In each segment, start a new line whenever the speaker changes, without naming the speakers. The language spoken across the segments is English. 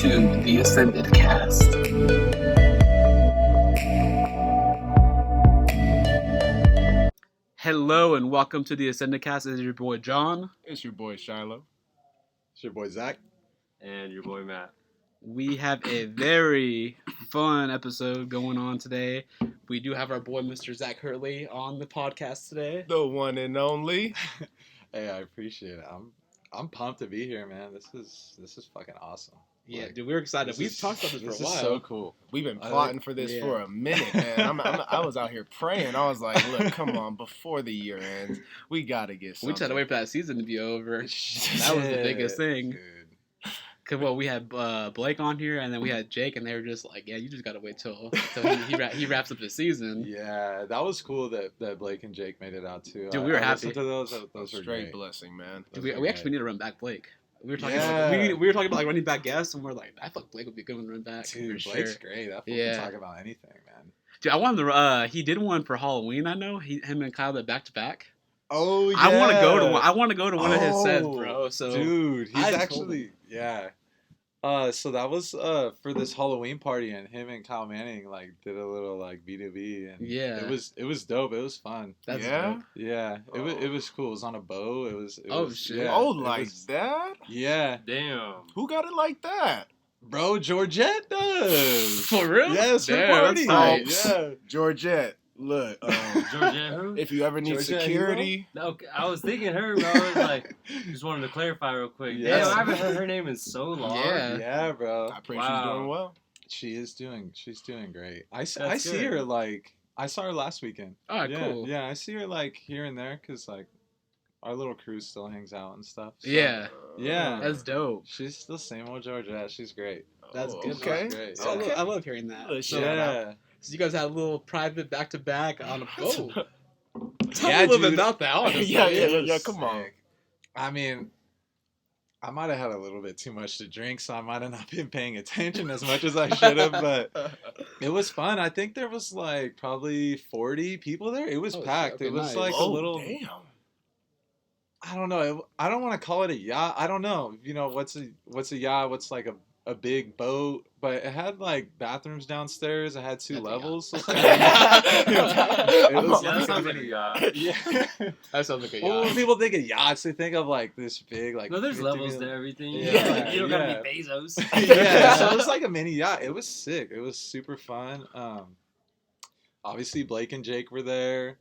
to the Ascended Cast. Hello and welcome to the Ascended Cast. This is your boy John.
It's your boy Shiloh.
It's your boy Zach.
And your boy Matt.
We have a very fun episode going on today. We do have our boy Mr. Zach Kirtley on the podcast today.
The one and only.
Hey, I appreciate it. I'm pumped to be here, man. This is fucking awesome.
Yeah, dude, we're excited. We've talked about this for a while.
This is so cool.
We've been plotting for this for a minute, man. I was out here praying. I was like, look, come on, before the year ends, we got to get something.
We just had to wait for that season to be over. That was the biggest thing.
Dude.
Cause we had Blake on here, and then we had Jake, and they were just like, "Yeah, you just gotta wait till he wraps up the season."
Yeah, that was cool that Blake and Jake made it out too.
Dude, we were happy.
To those were
straight
great.
blessing, man.
Dude, we actually need to run back Blake. We were talking we were talking about like running back guests, and we're like, I thought Blake would be a good one to run back.
Dude,
for
Blake's
sure.
great. That
Yeah.
talk about anything, man.
Dude, I wanted to. He did one for Halloween. I know him and Kyle did back to back.
Oh yeah.
I want to go to one. I want to go to one of his sets, bro. So
dude, he's
I
actually yeah. So that was for this Halloween party, and him and Kyle Manning like did a little like B2B, and
yeah,
it was dope. It was fun.
That's
yeah,
dope.
Yeah, it was cool. It was on a bow. It was
shit.
Yeah,
oh, like that?
Yeah,
Damn.
Who got it like that?
bro. Georgette does.
For real?
Yes, her
Damn,
party.
that's tight.
Yeah.
Georgette. Look,
Georgia who?
if you ever need
Georgette
security,
No, I was thinking her, but I was like, just wanted to clarify real quick.
Yes.
Damn, I haven't heard her name in so long.
Yeah.
Yeah, bro.
I pray
Wow.
she's doing well.
She's doing great. I see
good.
her like I saw her last weekend.
All right,
Yeah,
cool.
yeah. I see her like here and there because like our little crew still hangs out and stuff. So,
Yeah,
Yeah.
that's dope.
She's the same old Georgette. She's great.
That's good.
Okay.
She's great.
So
Yeah.
I love hearing that.
Little
So,
shout
Yeah.
so you guys had a little private back to back on a boat. Tell
Yeah,
me a little bit
dude.
about that. Honestly.
Yeah, yeah,
It was
yeah, come on.
sick. I mean, I might have had a little bit too much to drink, so I might have not been paying attention as much as I should have, but it was fun. I think there was like probably 40 people there. It was
Oh,
packed.
okay,
It was
nice.
like
Oh,
a little.
damn.
I don't know. I don't want to call it a yacht. I don't know. You know, what's a yacht? What's like a big boat? But it had like bathrooms downstairs. It had two
That's a
levels.
yacht.
It was
Yeah, that
like
sounds
a
like a
mini-
yacht.
Yeah.
That sounds like a
Well, when
yacht.
people think of yachts, they think of like this big, like.
No, there's
50
levels
million-
to everything.
Yeah,
You don't
yeah.
gotta be Bezos.
Yeah, so it was like a mini yacht. It was sick. It was super fun. Obviously Blake and Jake were there.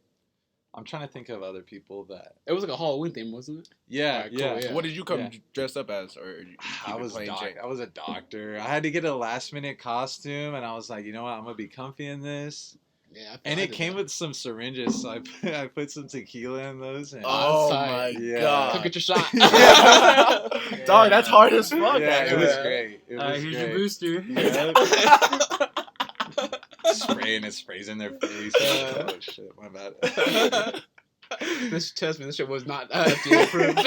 I'm trying to think of other people that.
It was like a Halloween theme, wasn't it?
Yeah,
Alright, cool,
yeah.
yeah.
What did you come
Yeah.
dressed up as? Or did you
I
keep it
was
plain Jane?
I was a doctor. I had to get a last minute costume, and I was like, you know what, I'm gonna be comfy in this.
Yeah.
And it came with some syringes, so I put some tequila in those. And
Oh
Outside.
my
Yeah.
Go
god.
get your shot.
Yeah.
Dog, that's hard as fuck.
Yeah, it was
actually.
great. It
Alright,
was
here's
great.
your booster.
Yeah. Spraying it sprays in their face. Oh shit, my bad.
Trust me, this shit was not FDA approved.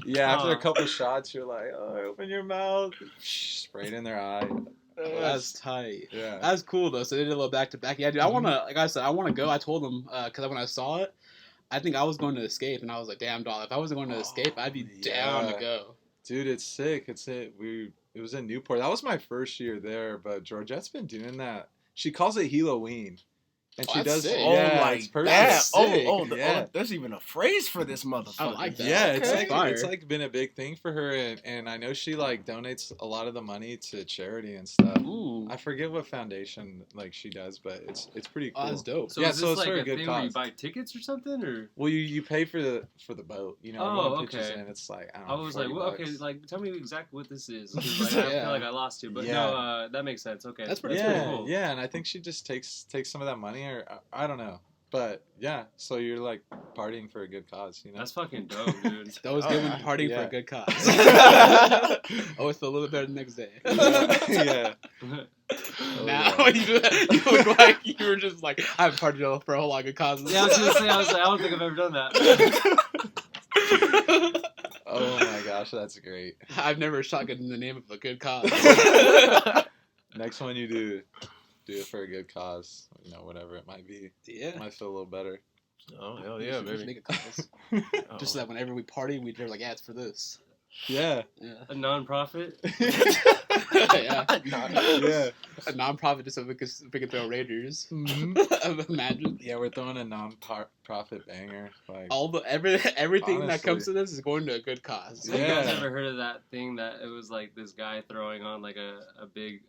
Yeah, after a
Aw.
couple shots, you're like, oh, open your mouth. Spray it in their eye.
That's tight.
Yeah.
That's cool though. So they did a little back to back. Yeah, dude. I wanna, like I said, I wanna go. I told them because when I saw it, I think I was going to Escape, and I was like, damn, dog. If I wasn't going to Escape, I'd be down to
yeah.
go.
Dude, it's sick. It was in Newport. That was my first year there, but Georgette's been doing that. She calls it Halloween. And
Oh,
she
that's
does
sick.
Oh,
yeah,
like
it's perfect.
that.
That's
Oh,
sick.
Yeah.
there's even a phrase for this motherfucker.
I like that.
Yeah,
Okay.
it's like been a big thing for her, and I know she like donates a lot of the money to charity and stuff.
Ooh.
I forget what foundation like she does, but it's pretty cool.
Oh, that's dope.
So
Yeah,
is
so
this
it's
like
for a
a
good
thing where you
cause.
buy tickets or something, or?
Well, you pay for the boat, you know.
Oh,
everyone pitches
okay.
in. It's like I don't
I
know.
was like,
40
well, okay,
bucks.
like tell me exactly what this is. 'Cause, like, I
Yeah.
feel like I lost you, but
Yeah.
no, that makes sense. Okay,
That's pretty
yeah,
cool.
yeah, and I think she just takes some of that money, or I don't know, but yeah. So you're like partying for a good cause, you know.
That's fucking dope, dude.
That was
Oh,
good when
yeah.
partying for
Yeah.
a good cause. Always feel a little better the next day.
yeah.
Now
yeah.
you look like you were just like, I haven't partied for a whole lot of good causes.
Yeah, I was gonna say, I don't think I've ever done that.
Oh my gosh, that's great.
I've never shotgunned in the name of a good cause.
Next one you do it for a good cause, you know, whatever it might be.
Yeah.
Might feel a little better.
Oh, hell
We
yeah,
should just
baby.
make a cause.
Oh.
Just so that whenever we party, we're like, yeah, it's for this.
Yeah.
Yeah.
A non-profit.
Yeah.
Yeah.
A non-profit just so we could throw Raiders.
Mm-hmm.
Imagine.
Yeah, we're throwing a non-profit banger. Like,
Everything that
Honestly.
comes to this is going to a good cause.
Have you guys
Yeah.
ever heard of that thing that it was like this guy throwing on like a big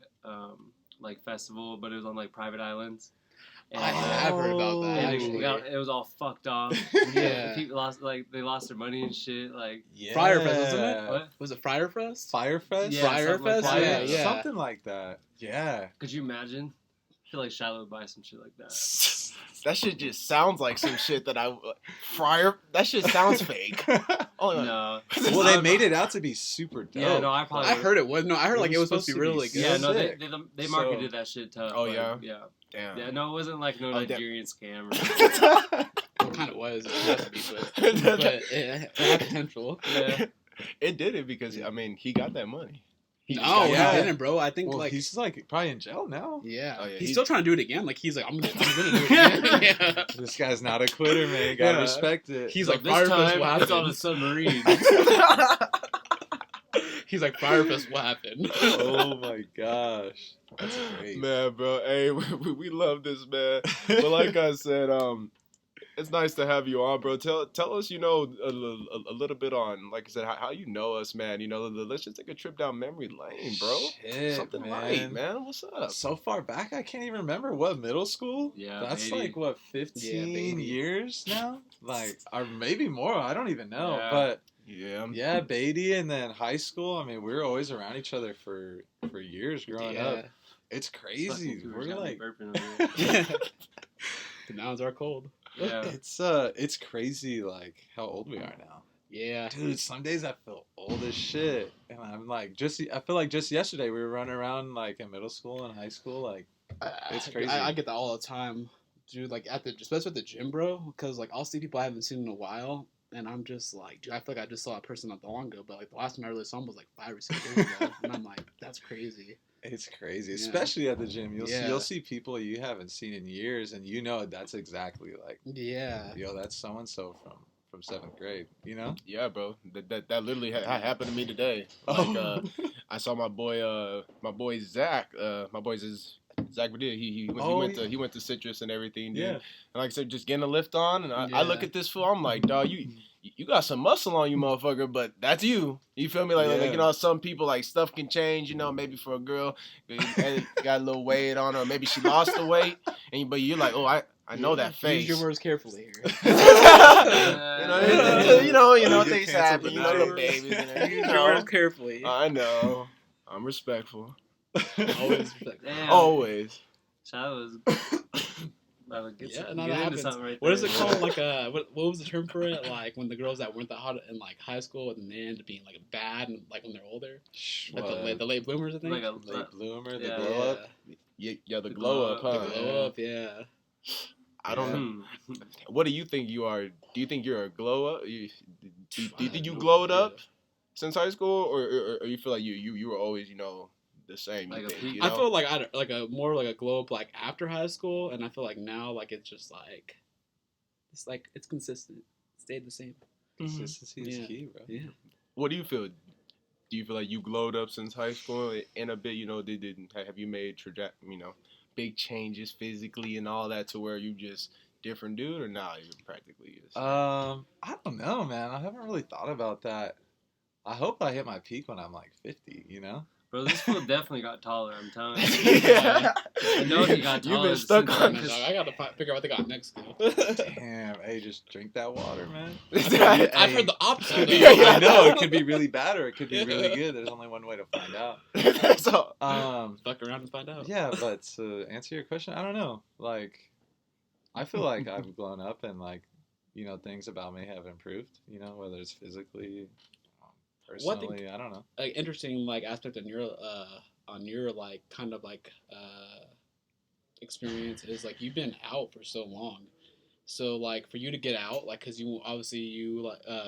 like festival, but it was on like private islands. And,
I have heard about that.
and
Actually,
it was all fucked off.
Yeah.
People lost they lost their money and shit. Like
yeah.
Friar Fest, wasn't it?
what?
Was it Friar Fest?
Firefest?
Yeah,
Friar
something like
Fest?
that.
Yeah, yeah.
Something like that. Yeah.
Could you imagine? I feel like Shiloh would buy some shit like that.
That shit just sounds like some shit that Friar. That shit sounds fake. Oh
No.
Well, they made it out to be super dope.
Yeah, no, I probably.
I heard it was no. I heard
It
like
was
it was supposed to be really
supposed
good.
Yeah, no,
sick.
they
So-
marketed that shit tough.
Oh,
like,
yeah?
yeah.
Damn.
Yeah, no, it wasn't like no
Oh, damn.
Nigerian scam. Or
Well, it kind of was. It has to be, but it had potential.
yeah.
It did it because he got that money.
No,
Yeah.
he didn't, bro. I think
Well,
like
he's like probably in jail now.
yeah.
Oh, yeah,
He's
he's-
still trying to do it again. Like he's like I'm gonna do it again. Yeah.
This guy's not a quitter, man. Gotta
Yeah.
respect it.
He's
So
like
this
Fire Fest,
time
what
it's on a
happened?
submarine.
He's like Fire Fest, what happened?
Oh my gosh, that's great.
Man, bro, hey, we love this, man. But like I said, it's nice to have you on, bro. Tell us, a little bit on, like I said, how you know us, man. Let's just take a trip down memory lane, bro.
Shit,
Something
man.
right, man. What's up?
So far back, I can't even remember what middle school.
Yeah,
that's
baby.
like what 15
baby.
years now, like or maybe more. I don't even know,
Yeah.
but.
Yeah.
Yeah, Beatty, and then high school. I mean, we were always around each other for years growing up. It's crazy.
Fucking
We're
got me
like,
burping over here.
The nouns are cold.
Yeah.
it's crazy like how old we are now.
Yeah.
Dude, some days I feel old as shit, and I'm like, I feel like just yesterday we were running around like in middle school and high school, like it's crazy.
I get that all the time, dude. Like especially at the gym, bro. Because like I'll see people I haven't seen in a while. And I'm just like, dude, I feel like I just saw a person not that long ago, but like the last time I really saw him was like 5 or 6 years ago, and I'm like, that's crazy.
It's crazy,
Yeah.
especially at the gym.
Yeah.
You'll see people you haven't seen in years, and that's exactly like,
Yeah.
yo, that's so and so from 7th grade. You know?
Yeah, bro. That literally happened to me today. Like,
Oh.
I saw my boy Zach. My boy's is Zach Badilla. He went to Citrus and everything, dude.
Yeah.
And like I said, just getting a lift on, and I
Yeah.
look at this fool. I'm like, dog, you got some muscle on you, motherfucker. But that's you. You feel me? Like
Yeah.
some people like stuff can change. Maybe for a girl, and got a little weight on her, or maybe she lost the weight, but you're like, oh, I know that face.
Use your words carefully here.
Things happen. The babies. And
Use your words carefully.
I know. I'm respectful.
Always respect.
Damn.
Always.
Shiloh's about to get,
Yeah,
some,
no,
get
that
into
happens.
something right
What
there.
is it called? Like what was the term for it? Like when the girls that weren't that hot in like high school and they end up being like bad and like when they're older, like the late bloomers, I think.
Like a
late bloomer, the
Yeah.
glow up.
Yeah, the
The
glow up,
glow
huh?
The glow up, yeah.
I don't know.
Hmm.
What do you think you are? Do you think you're a glow up? Do you think you glowed up since high school, or you feel like you were always the same?
Like
you
a
think,
peak.
you
I
know?
feel like I like a more like a glow up like after high school, and I feel like now like it's just like it's consistent, stayed the same.
Consistency is
Yeah.
key, bro.
Yeah.
What do you feel? Do you feel like you glowed up since high school in a bit? Have you made big changes physically and all that to where you just different dude, or now you're practically just
I don't know, man. I haven't really thought about that. I hope I hit my peak when I'm like 50. You know?
Bro, this fool definitely got taller, I'm telling you.
Yeah.
I know he got
You've
taller.
been stuck
since
on
then.
this.
I gotta figure out what they got next school.
Damn. Hey, just drink that water, man.
I've heard the opposite.
Yeah, yeah.
I know it could be really bad or it could be really good. There's only one way to find out.
So,
Fuck around and find out.
Yeah, but to answer your question, I don't know. Like, I feel like I've grown up and like, things about me have improved. Whether it's physically,
What
personally, I don't know.
Like interesting like aspect on your like kind of like experience is like you've been out for so long, so like for you to get out, like because you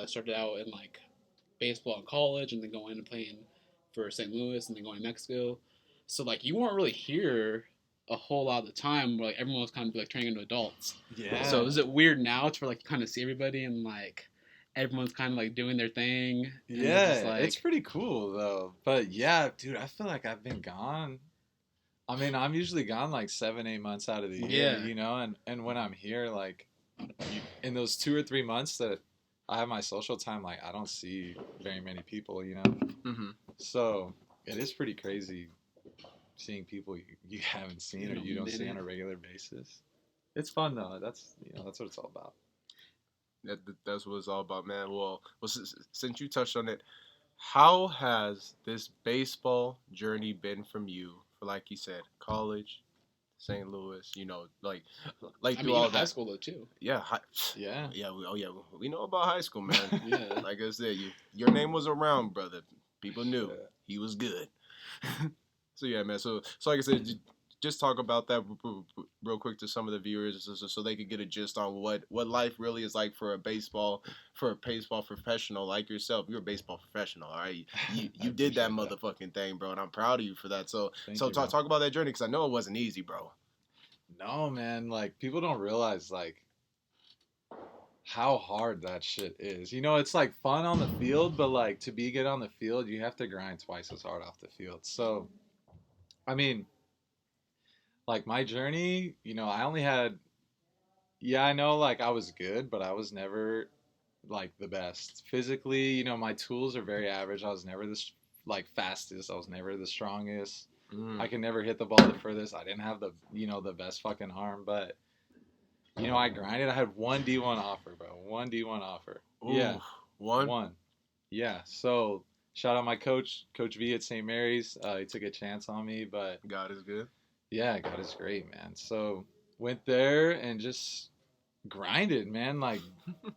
started out in like baseball in college and then going and playing for St. Louis and then going to Mexico, so like you weren't really here a whole lot of the time where like everyone was kind of like turning into adults.
Yeah.
So is it weird now to like kind of see everybody and like everyone's kind of like doing their thing. And
Yeah,
just, like,
it's pretty cool though. But yeah, dude, I feel like I've been gone. I mean, I'm usually gone like 7, 8 months out of the year,
Yeah.
you know, and when I'm here, like in those 2 or 3 months that I have my social time, like I don't see very many people, you know.
Mm-hmm.
So it is pretty crazy seeing people you haven't seen or
In a
you don't see on
minute.
a regular basis. It's fun though. That's what it's all about.
That's what it's all about, man. Well, since you touched on it, how has this baseball journey been from you? For like you said, college, St. Louis, like
I
through
mean,
all
even high
that.
school though too.
Yeah,
Yeah.
yeah, we know about high school, man.
Yeah.
Like I said, your name was around, brother. People knew
Shit.
he was good. So yeah, man. So like I said, just talk about that real quick to some of the viewers, so they could get a gist on what life really is like for a baseball professional like yourself. You're a baseball professional, all right. You did that
appreciate that.
motherfucking thing, bro, and I'm proud of you for that. So
Thank you, bro.
talk about that journey because I know it wasn't easy, bro.
No, man, like people don't realize like how hard that shit is. You know, it's like fun on the field, but like to be good on the field, you have to grind twice as hard off the field. So, I mean, like my journey, you know, I only had yeah, I know like I was good, but I was never like the best. Physically, you know, my tools are very average. I was never this like fastest. I was never the strongest. I could never hit the ball the furthest. I didn't have the, you know, the best fucking arm, but you know, I grinded. I had one D1 offer, bro. One D1 offer.
Ooh,
Yeah.
one.
One. Yeah. So shout out my coach, Coach V at St. Mary's. He took a chance on me, but
God is good.
yeah, God is great, man. So went there and just grinded, man.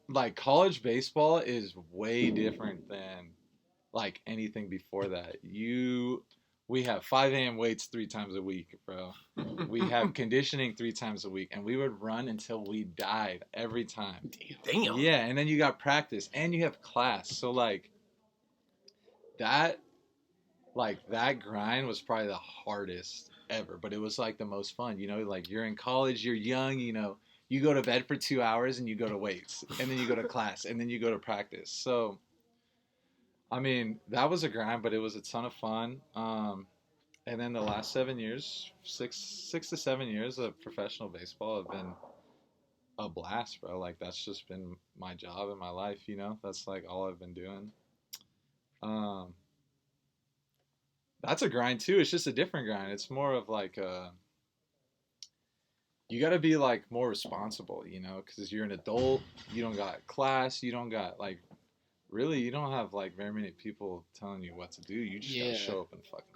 Like college baseball is way different than like anything before that. We have 5 a.m. weights 3 times a week, bro. We have conditioning 3 times a week, and we would run until we died every time.
Damn.
Yeah, and then you got practice and you have class. So that that grind was probably the hardest ever, but it was like the most fun. You know, like you're in college, you're young, you know, you go to bed for 2 hours and you go to weights, and then you go to class, and then you go to practice. So I mean, that was a grind, but it was a ton of fun. And then the last 7 years, 6 to 7 years of professional baseball have been a blast, bro. Like that's just been my job in my life, you know. That's like all I've been doing. Um, that's a grind too. It's just a different grind. It's more of like you got to be like more responsible, you know, because you're an adult. You don't got class. You don't got like really. You don't have like very many people telling you what to do. You just gotta
Yeah.
show up and fucking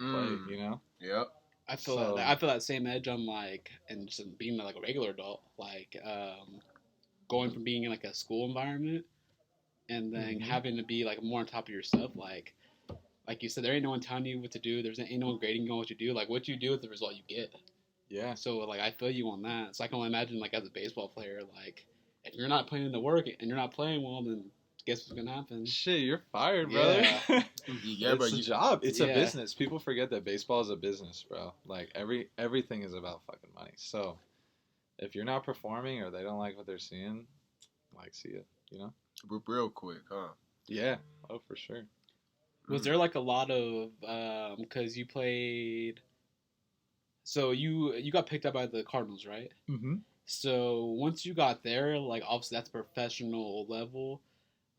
play, you know.
Yep.
I feel
So-
that. I feel that same edge on like, and just being like a regular adult, like going from being in like a school environment and then
Mhm.
having to be like more on top of your stuff. Like you said, there ain't no one telling you what to do. There's ain't no one grading you on what you do. Like what you do is the result you get.
Yeah.
So like I feel you on that. So I can only imagine like as a baseball player, like if you're not putting in the work and you're not playing well, then guess what's gonna happen?
Shit, you're fired, brother.
Yeah.
Yeah,
It's
bro.
a job. It's a
Yeah.
business. People forget that baseball is a business, bro. Like everything is about fucking money. So if you're not performing or they don't like what they're seeing, like see it, you know?
Real quick, huh?
Yeah. Oh, for sure.
Was there like a lot of because you played? So you got picked up by the Cardinals, right?
Mm-hmm.
So once you got there, like obviously that's professional level.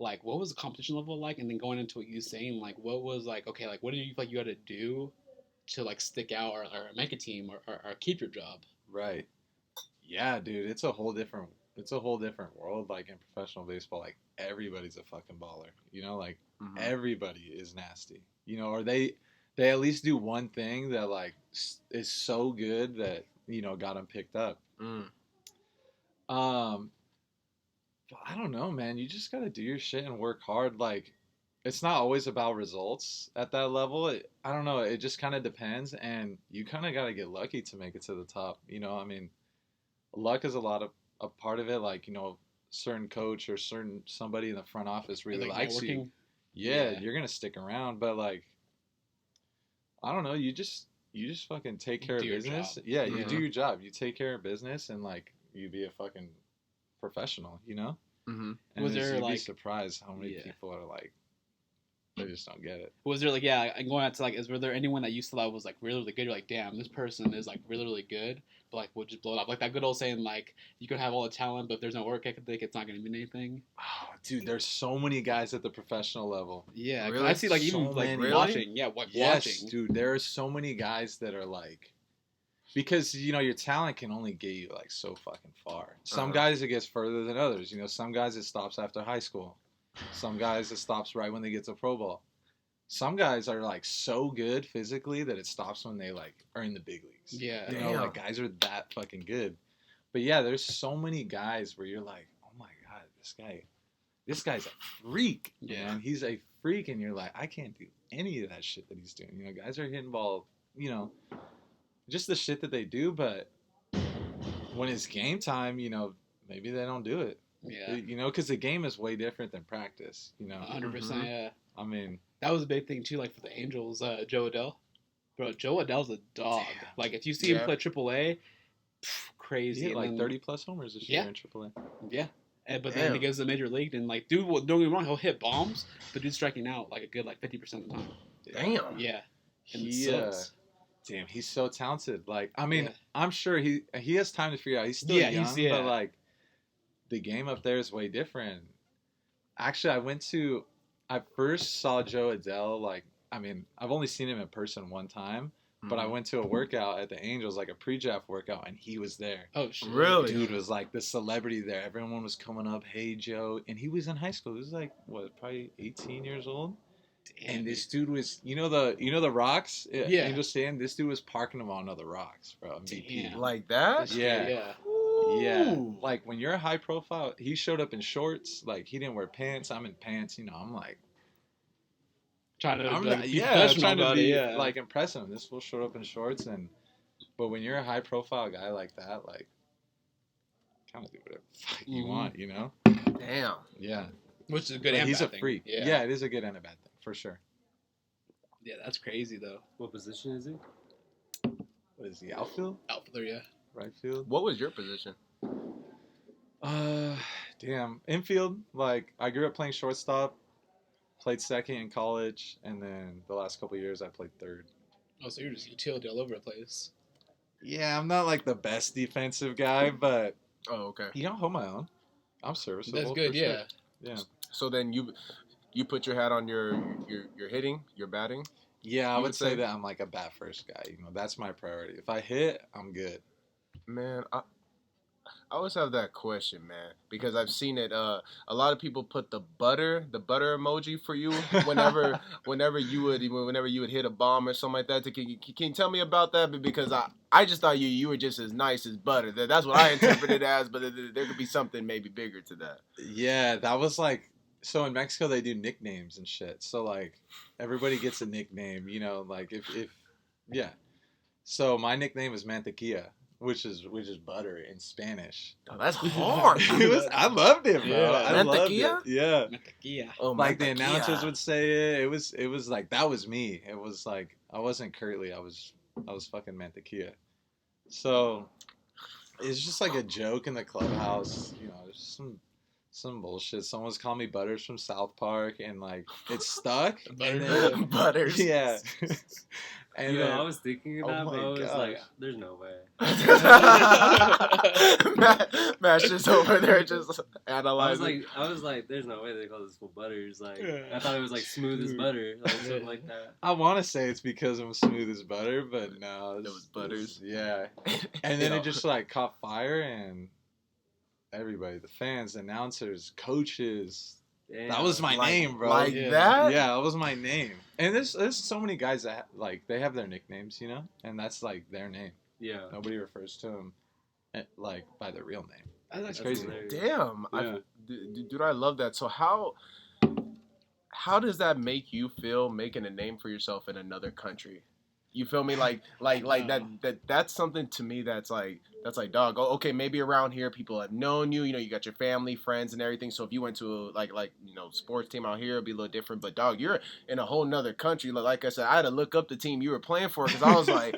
Like what was the competition level like? And then going into what you saying, like what was like okay, like what did you feel like you had to do to like stick out or make a team or keep your job?
Right. Yeah, dude. It's a whole different world. Like in professional baseball, like everybody's a fucking baller. You know, like
Mhm.
everybody is nasty. You know, or they at least do one thing that like is so good that you know got them picked up.
Mm.
But I don't know, man. You just gotta do your shit and work hard. Like, it's not always about results at that level. I don't know. It just kind of depends, and you kind of gotta get lucky to make it to the top. You know, I mean, luck is a part of it. Like, you know, certain coach or somebody in the front office really
Like
likes you.
networking?
Yeah,
Yeah.
you're gonna stick around. But like, I don't know. You just fucking take care of
Do your
business.
job.
Yeah, you
Mhm.
do your job. You take care of business, and like, you be a fucking professional. You know.
Mm-hmm.
And
Was there,
you'd be
like-
surprised how many
Yeah.
people are like, they just don't get it.
Was there like, yeah, and going out to like, were there anyone that you thought was like really, really good? You're like, damn, this person is like really, really good, but like we'll just blow it up. Like that good old saying, like you can have all the talent, but if there's no work ethic, it's not gonna mean anything.
Oh, dude, there's so many guys at the professional level.
Yeah, 'cause
Really?
I see like even
So
like
many.
watching, yeah, like
Yes,
watching.
dude, there are so many guys that are like, because your talent can only get you like so fucking far. Some guys it gets further than others. Some guys it stops after high school. Some guys it stops right when they get to pro ball. Some guys are like so good physically that it stops when they like are in the big leagues.
Yeah.
Damn.
Like guys are that fucking good. But yeah, there's so many guys where you're like, oh my god, this guy's a freak.
Yeah.
Man. He's a freak, and you're like, I can't do any of that shit that he's doing. Guys are hitting ball, just the shit that they do, but when it's game time, maybe they don't do it.
Yeah.
Because the game is way different than practice.
100%. Yeah.
I mean,
That was a big thing too, like for the Angels, Joe Adell. Bro, Joe Adell's a dog.
Damn.
Like if you see him play AAA, crazy.
he hit
And
like
then-
30 plus homers this year in AAA.
Yeah. But then he
Damn.
goes to the major league and like, dude, well, don't get me wrong, he'll hit bombs, but dude's striking out like a good like 50% of the time.
Damn.
Yeah. And it
He,
sucks.
damn, he's so talented. Like, I mean,
Yeah.
I'm sure he has time to figure out. He's still
Yeah,
young,
he's- yeah.
but like, the game up there is way different. Actually, I first saw Joe Adell, like, I mean, I've only seen him in person one time, but I went to a workout at the Angels, like a pre-draft workout, and he was there.
Oh shit.
Really?
Dude was like the celebrity there. Everyone was coming up, hey Joe, and he was in high school. He was like, what, probably 18 years old.
Damn,
And this dude was, the rocks,
Yeah.
Angel Stand. This dude was parking them on other rocks, bro. MVP.
Damn.
Like that?
That's
Yeah.
good, yeah.
Yeah,
Ooh.
like when you're a high profile, he showed up in shorts. Like he didn't wear pants. I'm in pants. I'm like,
Trying to
I'm
like,
not,
be
yeah,
professional
trying to
about
be
it, yeah.
like impressive. This fool showed up in shorts, but when you're a high profile guy like that, like, kind of do whatever the fuck you
Mhm.
want,
Damn.
Yeah,
Which is a good
But
and
he's
bad
a
thing.
freak.
Yeah.
Yeah, it is a good and a bad thing for sure.
Yeah, that's crazy though.
What position is he?
What is the outfield,
Outfielder, yeah.
right field?
What was your position?
Damn, infield. Like I grew up playing shortstop, played second in college, and then the last couple of years I played third.
Oh, so you're just utility all over the place.
Yeah, I'm not like the best defensive guy, but
Oh, okay.
hold my own. I'm serviceable.
That's good,
for sure.
yeah.
Yeah.
So then you put your hat on your hitting, your batting.
Yeah, I
You
would
would
say
say-
that I'm like a bat first guy. That's my priority. If I hit, I'm good.
Man, I always have that question, man, because I've seen it. A lot of people put the butter emoji for you whenever you would hit a bomb or something like that. Can you tell me about that? Because I just thought you were just as nice as butter. That's what I interpreted it as, but there could be something maybe bigger to that.
Yeah, that was like, so in Mexico they do nicknames and shit. So like everybody gets a nickname, like if yeah. So my nickname is Manteca, which is butter in Spanish.
Oh, that's hard.
I loved it, bro.
Yeah.
I loved it.
Mantequilla?
Yeah.
Mantequilla.
Oh,
Like the
Mantequilla.
announcers would say it. It was like that was me. It was like I wasn't Kirtley. I was fucking Mantequilla. So it's just like a joke in the clubhouse. Just some bullshit. Someone's calling me Butters from South Park, and like it stuck. And then-
Butters.
yeah. And then,
I was thinking of
oh
that,
my
but I was like,
gosh.
there's no way.
Matt's just over there just
I
analyzing.
was like, there's no way they call this fool Butters. Like,
Yeah.
I thought it was like smooth as butter, like something like that.
I want to say it's because I'm smooth as butter, but no,
It was Butters.
Yeah. And then it just like caught fire, and everybody, the fans, the announcers, coaches.
Damn.
That was my name, bro.
Like
Yeah.
that?
Yeah, that was my name. And there's so many guys that like they have their nicknames, and that's like their name.
Yeah.
Nobody refers to them like by their real name.
That's
That's
crazy.
crazy.
Damn.
Yeah.
Dude, I love that. So how does that make you feel making a name for yourself in another country? You feel me? Like that's something to me that's like that's like, dog, oh, okay, maybe around here people have known you. You know, you got your family, friends, and everything. So if you went to like sports team out here, it'd be a little different. But dog, you're in a whole nother country. Like I said, I had to look up the team you were playing for because I was like,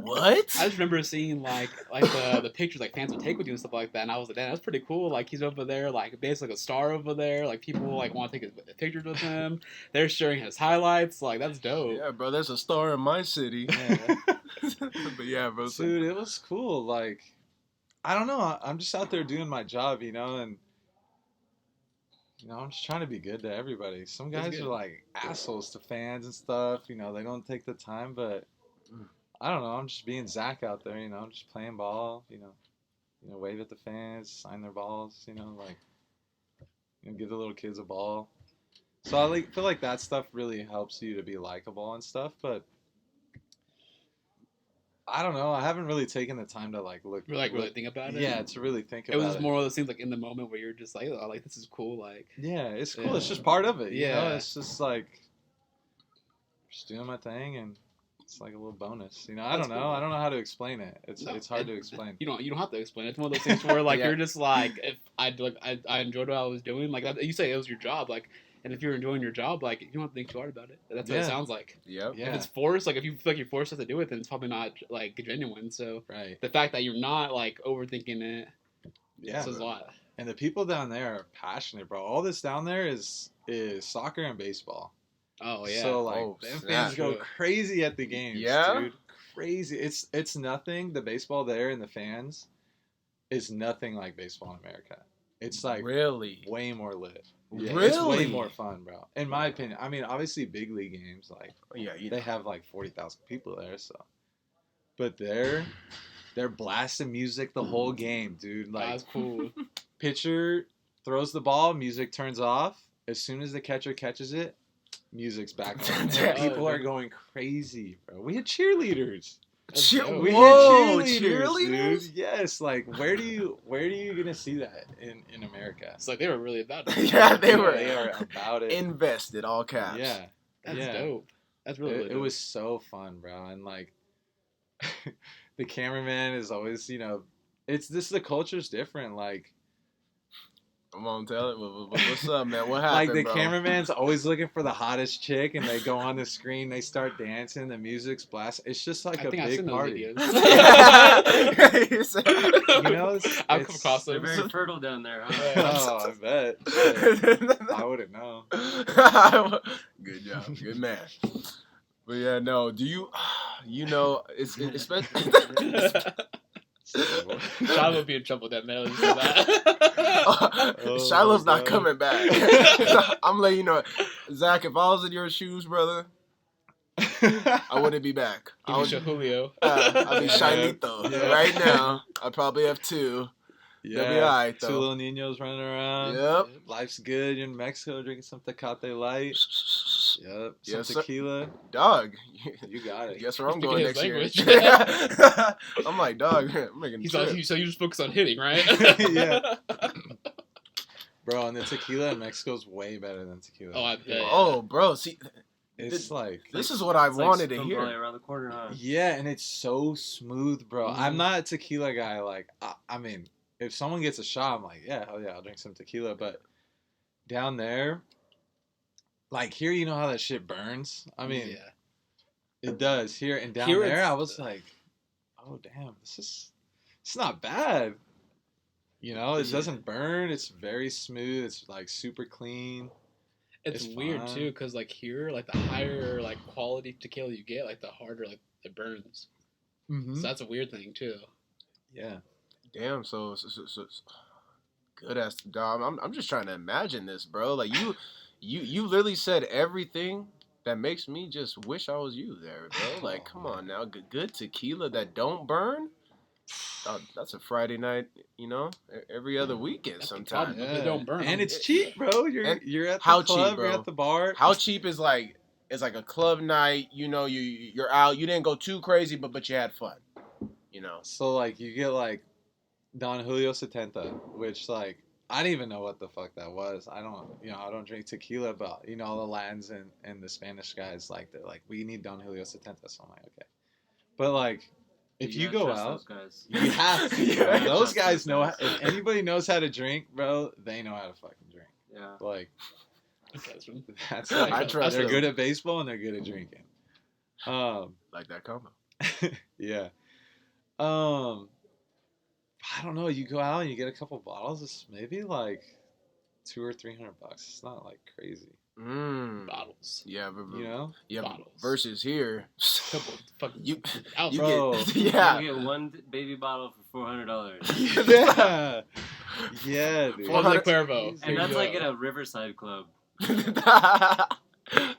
what?
I just remember seeing like the pictures like fans would take with you and stuff like that, and I was like, "Damn, that's pretty cool." Like he's over there, like basically a star over there. Like people like want to take pictures with him. They're sharing his highlights. Like that's dope.
Yeah, bro, there's a star in my city.
Yeah.
But yeah, bro.
Dude, it was cool. Like, I don't know. I'm just out there doing my job, you know, and I'm just trying to be good to everybody. Some
That's
guys
good.
are like assholes to fans and stuff. You know, they don't take the time, but I don't know. I'm just being Zach out there. You know, just playing ball. You know, wave at the fans, sign their balls. You know, like, give the little kids a ball. So I feel like that stuff really helps you to be likable and stuff, but. I don't know. I haven't really taken the time to like look.
Really think about it.
Yeah, to really think
It
about it.
was just more one of those things like in the moment where you're just like, oh, like this is cool. Like
Yeah, it's cool.
Yeah.
It's just part of it. You know?
Yeah.
It's just like just doing my thing, and it's like a little bonus. You know, I
That's
don't know.
cool.
I don't know how to explain it. It's
No,
hard to explain.
you don't have to explain. It's one of those things where like
Yeah.
you're just like if I enjoyed what I was doing. Like you say it was your job. Like and if you're enjoying your job, like you don't have to think too hard about it. That's what it
Yeah.
sounds like.
Yep.
Yeah.
If it's forced, like if you feel like you're forced to do it, then it's probably not like genuine. So
Right.
the fact that you're not like overthinking it
Yeah.
says a lot.
And the people down there are passionate, bro. All this down there is soccer and baseball.
Oh yeah.
So like
Oh,
them
snap.
fans go crazy at the games.
Yeah?
Dude. Crazy. It's nothing. The baseball there and the fans is nothing like baseball in America. It's like
Really?
way more lit. Yeah,
Really?
It's way more fun, bro. In my opinion. I mean, obviously big league games, like
Yeah, you
they have like 40,000 people there, so. But they're blasting music the whole game, dude. Like
That's cool.
pitcher throws the ball, music turns off. As soon as the catcher catches it, music's back on. And
Yeah.
people are going crazy, bro. We had cheerleaders.
That's dope.
We
Whoa,
had
cheerleaders?
dude. Yes, like where are you gonna see that in America?
It's like they were really about it.
Yeah, they were
They are about it.
invested, all caps.
Yeah,
That's
yeah.
dope. That's really, really
It
dope.
was so fun, bro. And like the cameraman is always, the culture's different. Like
Come on, tell it. What's up, man? What happened,
like the
bro?
cameraman's always looking for the hottest chick, and they go on the screen, they start dancing, the music's blast. It's just like
I
a
think I've
big
seen those
party.
videos.
You said-
You know,
I've come across
They're
them.
very fertile down there, huh?
Oh, I bet. Shit. I wouldn't know.
Good job, good man. But yeah, no. Do you, it's especially.
Sean would be in trouble then. That was that.
Shiloh's
my
not
God.
coming back. I'm letting you know, Zach. If I was in your shoes, brother, I wouldn't be back.
Give me Julio.
I'd be
Yeah.
Shilito
Yeah.
right now. I'd probably have two.
Yeah,
They'll be alright,
two
though.
little niños running around.
Yep.
Life's good. You're in Mexico drinking some Tecate Light. Yep. Some
Yes, sir.
tequila.
Dog.
You got it.
Guess where I'm
Speaking
going
his
next year.
language.
I'm like, dog, I'm making a
He's
trip.
like, so you just focus on hitting, right?
Yeah. Bro, and the tequila in Mexico's way better than tequila.
Oh, I bet.
Oh, bro, see,
It's like
this is what I
It's like
wanted to
Stone
hear.
Valley around the corner, huh?
yeah, and it's so smooth, bro.
Mhm.
I'm not a tequila guy. Like, I mean, if someone gets a shot, I'm like, yeah, hell yeah, I'll drink some tequila. But down there, like here, you know how that shit burns. I mean,
yeah.
it does here and down
Here
there.
it's-
I was like, oh damn, it's not bad. You know, it
Yeah.
doesn't burn. It's very smooth. It's like super clean.
It's
It's
weird
fine.
too, cause like here, like the higher like quality tequila you get, like the harder like it burns.
Mm-hmm.
So that's a weird thing too.
Yeah.
Damn, so good ass dog. I'm just trying to imagine this, bro. Like you literally said everything that makes me just wish I was you there, bro. Like, come on now, good tequila that don't burn. That's a Friday night, every other weekend
That's the
sometimes.
problem. They don't burn.
And it's cheap, bro. You're
And
you're at the
how
club.
cheap,
You're
bro?
at the bar.
How cheap is like it's like a club night, you're out, you didn't go too crazy, but you had fun.
So like you get like Don Julio 70, which like I didn't even know what the fuck that was. I don't drink tequila, but all the Latins and the Spanish guys like they're like we need Don Julio 70. So I'm like okay, but like If
You
you
gotta
go
trust
out,
those guys.
you have to.
Yeah.
Bro. Those
Trust
guys
those
know.
guys.
If anybody knows how to drink, bro, they know how to fucking drink.
Yeah.
Like
That's one.
that's
I
like
trust
they're
them.
good at baseball and they're good at drinking.
Like that combo.
Yeah. I don't know. You go out and you get a couple bottles. It's maybe like $200 or $300. It's not like crazy,
Bottles.
Yeah,
you know.
yeah.
Bottles.
Versus here,
Couple fucking
you
out.
you
Bro.
get yeah.
You get one baby bottle for $400.
Yeah. Yeah, dude.
Jose Cuervo.
And that's like at a Riverside club.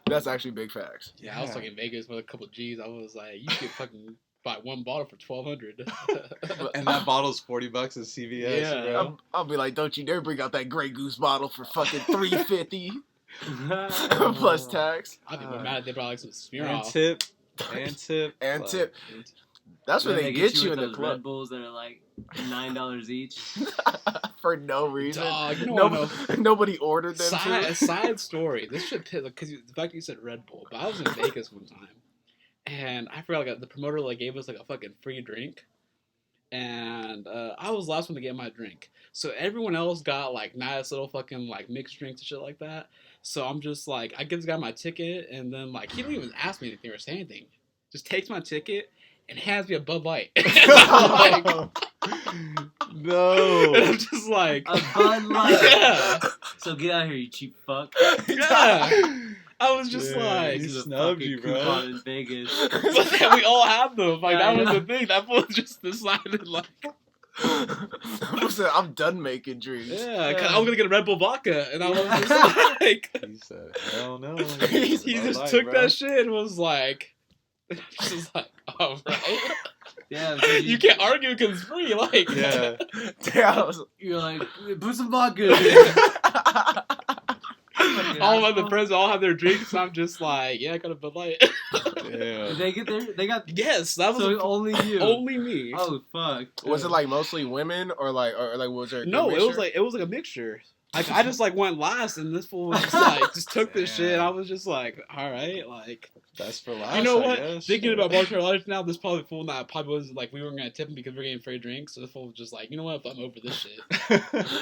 That's actually big facts.
Yeah, I was fucking Vegas with a couple G's. I was like, you could fucking buy one bottle for $1,200.
And that bottle's $40 at CVS,
Yeah.
bro.
I'll be like, don't you dare bring out that Grey Goose bottle for fucking $350 plus tax
I'd be more mad if they brought like some
And
Smirnoff.
tip. And tip.
and
Like,
tip. That's where
Then
they get you
with
in the
those
club
Red Bulls that are like $9 each.
for no reason.
Dog, you know what?
Nobody ordered them.
Side story. This shit pissed because the fact you said Red Bull, but I was in Vegas one time, and I forgot like the promoter like gave us like a fucking free drink, and I was the last one to get my drink. So everyone else got like nice little fucking like mixed drinks and shit like that. So I'm just like, I give this guy my ticket, and then like he didn't even ask me anything or say anything. Just takes my ticket and hands me a Bud Light. And I'm like,
No.
and I'm just like,
A Bud Light.
yeah,
So get out here, you cheap fuck.
yeah. I was just
Yeah,
like,
he
This is a
snubbed
fucking
you, bro.
coupon in Vegas.
but then we all had them. Like
Yeah,
that was
yeah.
the thing. That fool just decided like,
I'm done making drinks.
yeah, 'cause I was gonna get a Red Bull vodka, and I was just like,
He said, hell no.
he just took that shit and was like, just like, all right,
Yeah, because
you can't argue because it's free. Like,
Yeah.
Damn, I was-
You're like, put some vodka in it.
all of the friends all have their drinks. And I'm just like, yeah, I got a Bud Light.
Yeah.
Did they get their? They got.
Yes, that was
So only you.
only me.
Oh fuck.
was it like mostly women or like was there? A
No,
good
it was
mixture?
like a mixture. Like I just like went last, and this fool was just like just took this shit. And I was just like, all right, like
That's for last.
you know
I
what?
guess.
Thinking about bartender life now, this probably fool that probably was like we weren't gonna tip him because we're getting free drinks. So this fool was just like, you know what? I'm over this shit.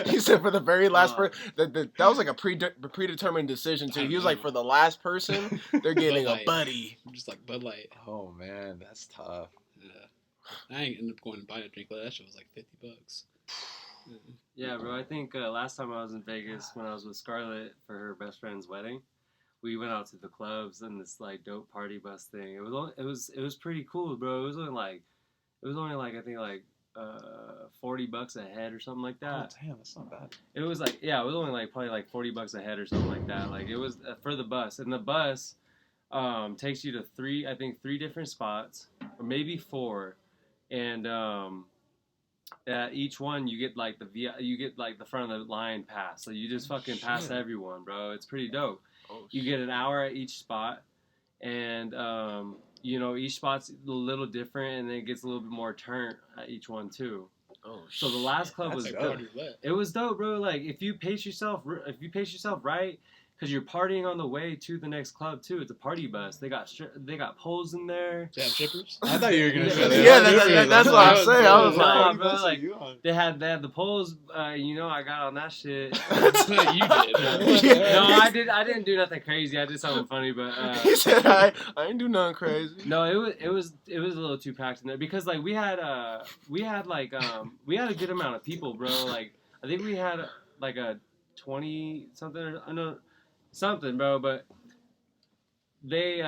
He said for the very last
Uh,
person, that was like a predetermined decision too. He was like, for the last person, they're getting
Bud
a
Light.
buddy.
I'm just like Bud Light.
Oh man, that's tough.
Yeah. I ain't ended up going and buying a drink, but that shit was like $50. Yeah.
Yeah, bro. I think last time I was in Vegas when I was with Scarlett for her best friend's wedding, we went out to the clubs and this like dope party bus thing. It was pretty cool, bro. It was only like I think like $40 a head or something like
Oh
that.
damn, that's not bad.
It was like it was only like probably like $40 a head or something like that. Like it was for the bus, and the bus takes you to three different spots or maybe four, and at each one you get like the front of the line pass, so you just fucking pass
Shit.
everyone, bro. It's pretty dope.
Oh,
You get an hour at each spot, and you know each spot's a little different, and then it gets a little bit more turn at each one too.
oh,
So the last club
That's
was
Like
dope.
party lit.
it was dope, bro. Like if you pace yourself right, because you're partying on the way to the next club too. It's a party bus. They got poles in there.
They have strippers?
I thought you were gonna say that.
Yeah, that's what I'm saying. I was
Nah,
like,
bro,
That's what
like,
you on.
They had the poles. You know, I got on that shit.
You did.
Yeah.
No, I didn't do nothing crazy. I did something funny, but
he said, I ain't do nothing crazy.
no, it was a little too packed in there because like we had a good amount of people, bro. Like I think we had like a 20 something. I know something, bro. But they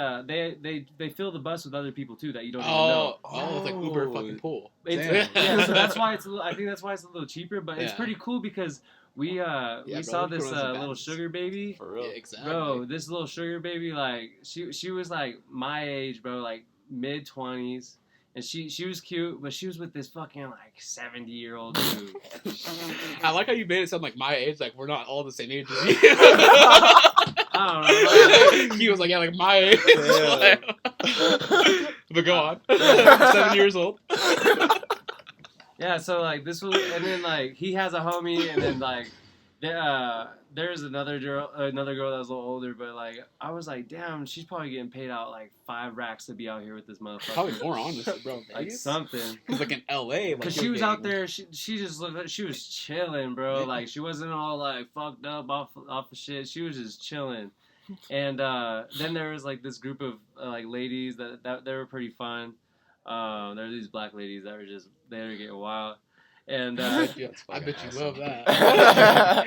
fill the bus with other people too that you don't even know.
It's like Uber fucking pool.
It's,
Damn.
yeah, so that's why it's. I think that's why it's a little cheaper, but it's
Yeah.
pretty cool because we
bro,
saw
we
this
put on some
little
bands.
sugar baby.
For real.
Yeah, exactly.
Bro, this little sugar baby, like she was like my age, bro, like mid-20s, and she was cute, but she was with this fucking like 70-year-old dude.
I like how you made it sound like my age, like we're not all the same age as you.
I don't know.
He was like, yeah, like my age.
Yeah.
But go on. 7 years old.
Yeah, so like this was, and then like he has a homie, and then like There's another girl that was a little older, but like I was like, damn, she's probably getting paid out like 5 racks to be out here with this motherfucker.
Probably more, honestly, bro.
Like something.
Because like in LA, like
Cause she was out there, she just looked like she was chilling, bro.
Yeah.
Like she wasn't all like fucked up off of shit. She was just chilling. And then there was like this group of like ladies that they were pretty fun. There were these black ladies that were getting wild. And
I bet you love that.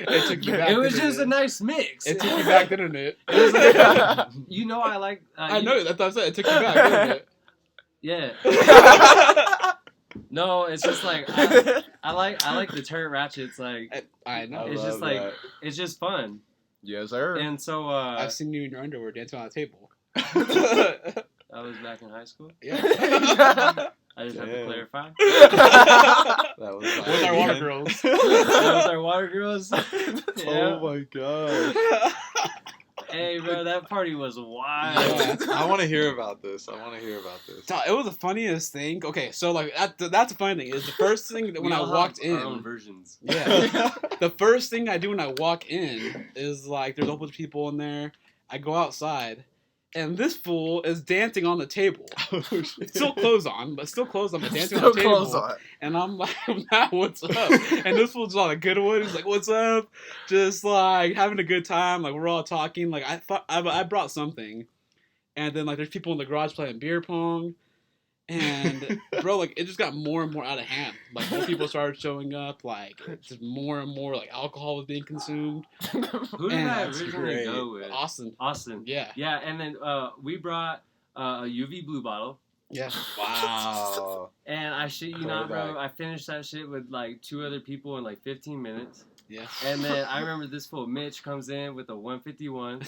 It took you back.
it was
didn't
just a nice mix.
It took you back, didn't it?
It was like, you know, I like.
I know. That's what I said. It took you back, didn't it?
Yeah. No, it's just like I like the turret ratchets. Like
I know.
it's just like it's just fun.
Yes, sir.
And so
I've seen you in your underwear dancing on a table.
I was back in high school.
Yeah.
I just have to clarify.
That was
With our water girls.
With our water girls. Yeah.
Oh my god.
Hey, bro, that party was wild.
I want to hear about this.
No, it was the funniest thing. Okay, so like that's the funny thing is the first thing that when I walked in.
Our own versions.
Yeah. The first thing I do when I walk in is like there's a whole bunch of people in there. I go outside. And this fool is dancing on the table. Still clothes on, but dancing on the table. And I'm like, Matt, what's up? And this fool's on a good one. He's like, what's up? Just like having a good time. Like we're all talking. Like I thought I brought something. And then like there's people in the garage playing beer pong. And bro, like it just got more and more out of hand. Like more people started showing up. Like just more and more like alcohol was being consumed.
Who did I originally go with?
Austin. Yeah.
Yeah, and then we brought a UV blue bottle.
Yeah.
Wow.
And I shit you not, bro. I finished that shit with like 2 other people in like 15 minutes.
Yeah.
And then I remember this fool Mitch comes in with a 151.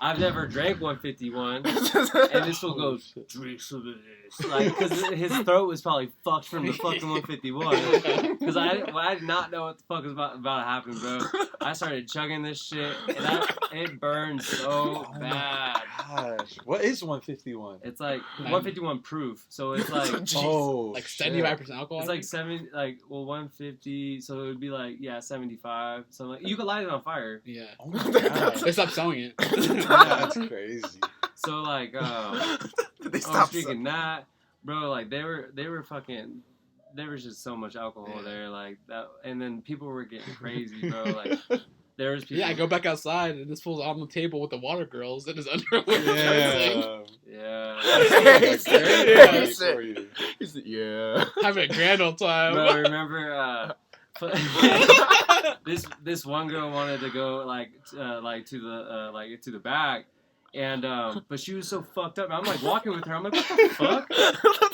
I've never drank 151. And this fool goes, drink some of this. Like, because his throat was probably fucked from the fucking 151. Because I did not know what the fuck was about to happen, bro. I started chugging this shit. And it burned so bad.
Gosh. What is 151?
It's like 151 proof. So it's like,
like 75% alcohol?
It's like 150. So it would be like, 75. So like, you could light it on fire.
Yeah.
Oh my god.
They stopped selling it.
That's crazy.
So like, I was drinking that, bro. Like they were fucking. There was just so much alcohol there, like that, and then people were getting crazy, bro. Like there was people.
Yeah, I go back outside and this fool's on the table with the water girls in his underwear.
Yeah.
Yeah.
Having a grand old time.
Bro, I remember this one girl wanted to go to the back, and but she was so fucked up. I'm like walking with her. I'm like, what the fuck?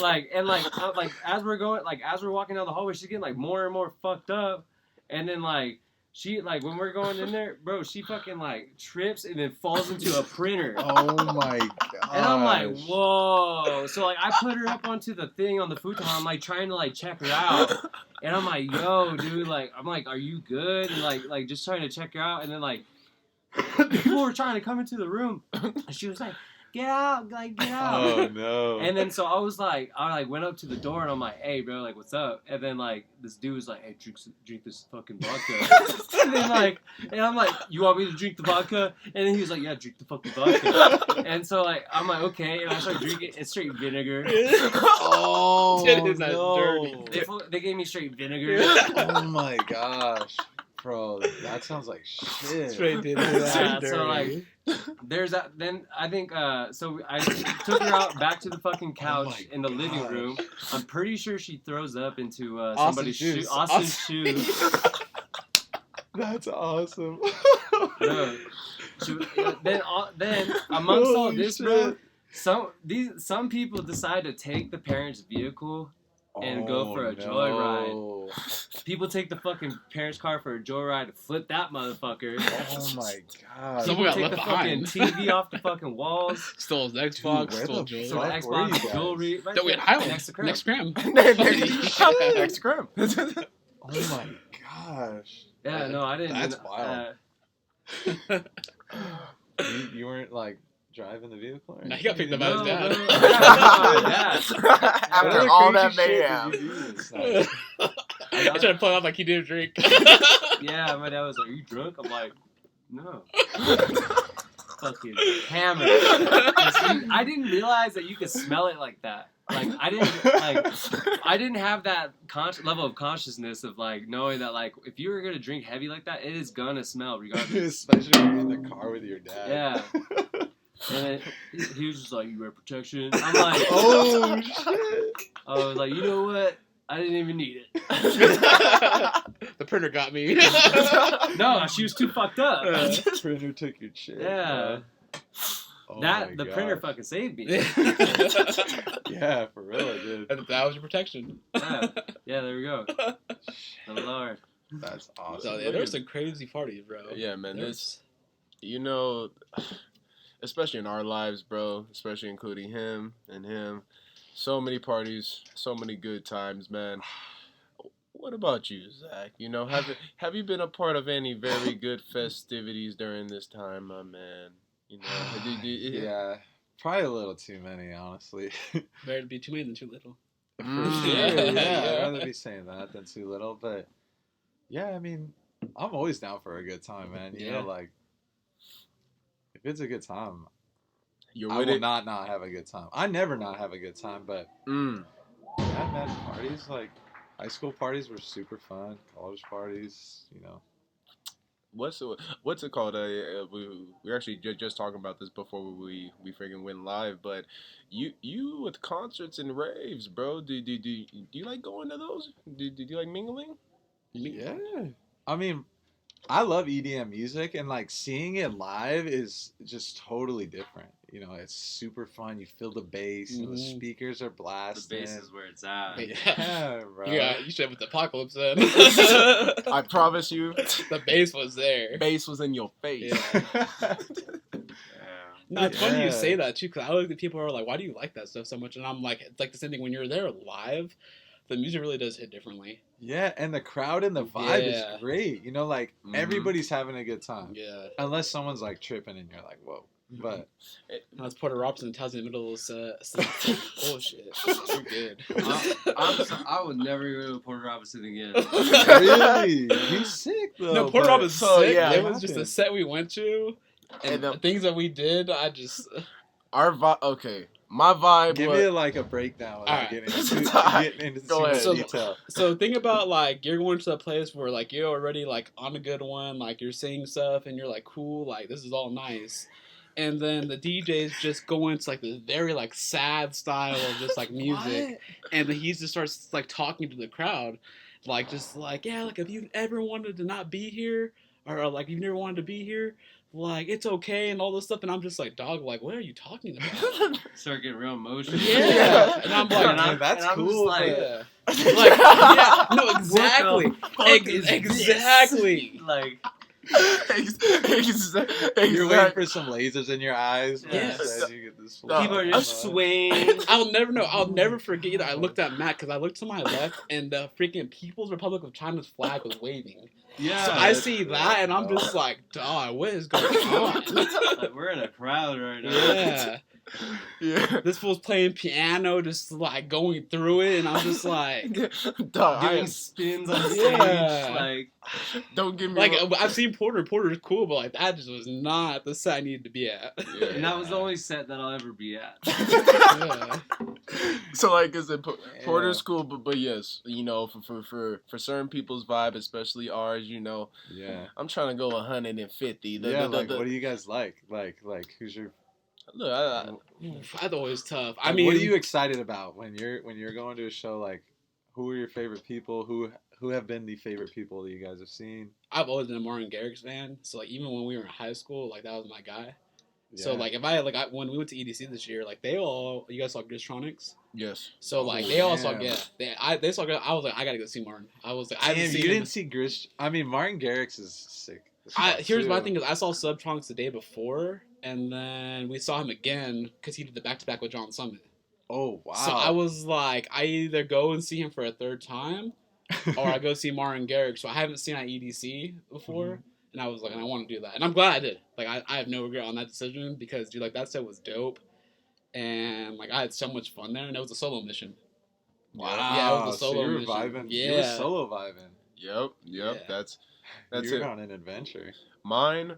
like as we're walking down the hallway, she's getting like more and more fucked up, and then like. She, like, when we're going in there, bro, she fucking, like, trips and then falls into a printer.
Oh, my God.
And I'm like, whoa. So, like, I put her up onto the thing on the futon. I'm, like, trying to, like, check her out. And I'm like, yo, dude, like, I'm like, are you good? And, like just trying to check her out. And then, like, people were trying to come into the room. And she was like, get out, like, get out.
Oh, no.
And then so I went up to the door and I'm like, hey, bro, like, what's up? And then, like, this dude was like, hey, drink this fucking vodka. And then, like, and I'm like, you want me to drink the vodka? And then he was like, yeah, drink the fucking vodka. And so, like, I'm like, okay. And I started drinking. It's straight vinegar.
Oh,
no.
They gave me straight vinegar.
Oh, my gosh. Bro, that sounds like shit.
Straight vinegar.
Yeah, so, like, there's that. Then I think so. I took her out back to the fucking couch in the living room. I'm pretty sure she throws up into somebody's shoe. Austin's shoes.
That's awesome.
No. Then amongst all this, bro, some people decide to take the parents' vehicle and go for a joyride. People take the fucking parents' car for a joyride to flip that motherfucker.
Oh my god.
Someone got
Take
left
the
behind.
fucking TV off the fucking walls.
Stole his Xbox.
Dude,
Stole
where
jewelry.
Stole the
fuck were you
Xbox
guys?
jewelry. Right
That we
there,
had Highland.
next to Cram.
Next cram.
Next gram.
Oh my gosh.
Yeah, no, I didn't.
That's wild. You weren't like driving the vehicle? Or
Nah, he got picked up by his
No,
dad.
no, I got picked up by my dad.
After all that mayhem.
I tried to play off like he didn't drink.
Yeah, my dad was like, "Are you drunk?" I'm like, "No." Fucking hammered. I didn't realize that you could smell it like that. Like I didn't have that level of consciousness of like knowing that like if you were gonna drink heavy like that, it is gonna smell regardless.
Especially when you're in the car with your dad.
Yeah. And then he was just like, "You wear protection." I'm like,
Oh shit.
I was like, you know what? I didn't even need it.
The printer got me.
No, she was too fucked up.
Printer took your shit.
Yeah.
Oh
The printer fucking saved me.
Yeah, for real, it did.
And that was your protection.
Yeah, there we go. Oh, Lord.
That's awesome.
So yeah, there were some crazy parties, bro.
Yeah, man.
There's-
You know, especially in our lives, bro, especially including him and him, so many parties, so many good times, man. What about you, Zach? You know, have you been a part of any very good festivities during this time, my man? You know,
Yeah, probably a little too many, honestly.
Better to be too many than too little.
For
Mm.
sure,
Yeah.
yeah. I'd rather be saying that than too little, but yeah, I mean, I'm always down for a good time, man. You
Yeah.
know, like if it's a good time,
You're
I
with
will
it.
not have a good time. I never not have a good time, but
Mm.
yeah, man, parties like high school parties were super fun. College parties, you know.
What's it called? We actually just talking about this before we freaking went live. But you with concerts and raves, bro. Do you like going to those? Do you like mingling?
Yeah. I mean, I love EDM music, and like seeing it live is just totally different. You know, it's super fun. You feel the bass, and the
Mhm.
speakers are
The
blasting.
base is where it's at.
Yeah, bro.
Yeah, you should have with the apocalypse then.
I promise you,
The bass was there.
bass was in your face.
Yeah.
Yeah.
No, it's funny you
Yeah.
say that too, because I look at people who are like, "Why do you like that stuff so much?" And I'm like, it's like the same thing when you're there live. The music really does hit differently.
Yeah, and the crowd and the vibe
Yeah.
is great. You know, like
Mhm.
everybody's having a good time.
Yeah.
Unless someone's like tripping and you're like, whoa. But
Now it's Porter Robinson tells me in the middle of bullshit. You're good.
I would never go to Porter Robinson again.
really, he's sick though.
No, Porter
but-
Robinson's
so,
sick.
yeah,
It
what
was just a
happened?
set we went to, and
And
the things that we did, I just
Our vibe. Okay, my vibe
Give
was.
me like a breakdown without
Alright.
getting into
Go
too much
ahead.
detail.
So think about like you're going to a place where like you're already like on a good one, like you're saying stuff and you're like cool, like this is all nice. And then the DJ's just going to like this very like sad style of just like music. And then he just starts like talking to the crowd. Like just like, yeah, like if you ever wanted to not be here or like you've never wanted to be here, like it's okay and all this stuff. And I'm just like, dog, like what are you talking about?
Start getting real emotional.
Yeah. And I'm like,
And I'm-
that's
and I'm just
cool.
like,
yeah. Like, yeah, no, exactly.
fuck is
Exactly.
Like,
You're waiting for some lasers in your eyes.
Yes.
As you get this
people are just swaying.
I'll never forget either. I looked at Matt because I looked to my left and the freaking People's Republic of China's flag was waving.
Yeah.
So I see that and I'm just like, dog, what is going on?
Like, we're in a crowd right now.
Yeah.
Yeah.
This fool's playing piano, just like going through it, and I'm just like,
Dog,
Doing spins on stage.
Yeah.
Like,
don't give me
like
wrong.
I've seen Porter's cool, but like that just was not the set I needed to be at.
Yeah.
and that was the only set that I'll ever be at.
Yeah.
So like I said,
Yeah.
Porter's cool, but yes, you know, for certain people's vibe, especially ours, you know,
Yeah.
I'm trying to go 150.
Yeah, like what do you guys like? Like who's your
Look,
Oof, that's always tough. I
like,
mean,
what are you excited about when you're going to a show? Like, who are your favorite people? Who have been the favorite people that you guys have seen?
I've always been a Martin Garrix fan. So like even when we were in high school, like that was my guy. So
Yeah.
like if when we went to EDC this year, like you guys saw Gristronics.
yes.
So like
Oh,
they all saw
damn.
they saw. I was like I gotta go see Martin. I was like I
Damn,
haven't
you
seen him.
didn't see Grish. I mean, Martin Garrix is sick.
Here's my thing is I saw Subtronics the day before, and then we saw him again because he did the back to back with John Summit.
Oh wow!
So I was like, I either go and see him for a third time, or I go see Martin Garrix. So I haven't seen at EDC before,
Mhm.
and I was like, and I want to do that, and I'm glad I did. Like I have no regret on that decision because dude, like that set was dope, and like I had so much fun there, and it was a solo mission.
Wow.
Yeah, it was a
so
solo
you were
mission.
vibing.
Yeah.
You were solo vibing.
Yep.
Yeah.
That's
You're
it.
on an adventure.
Mine,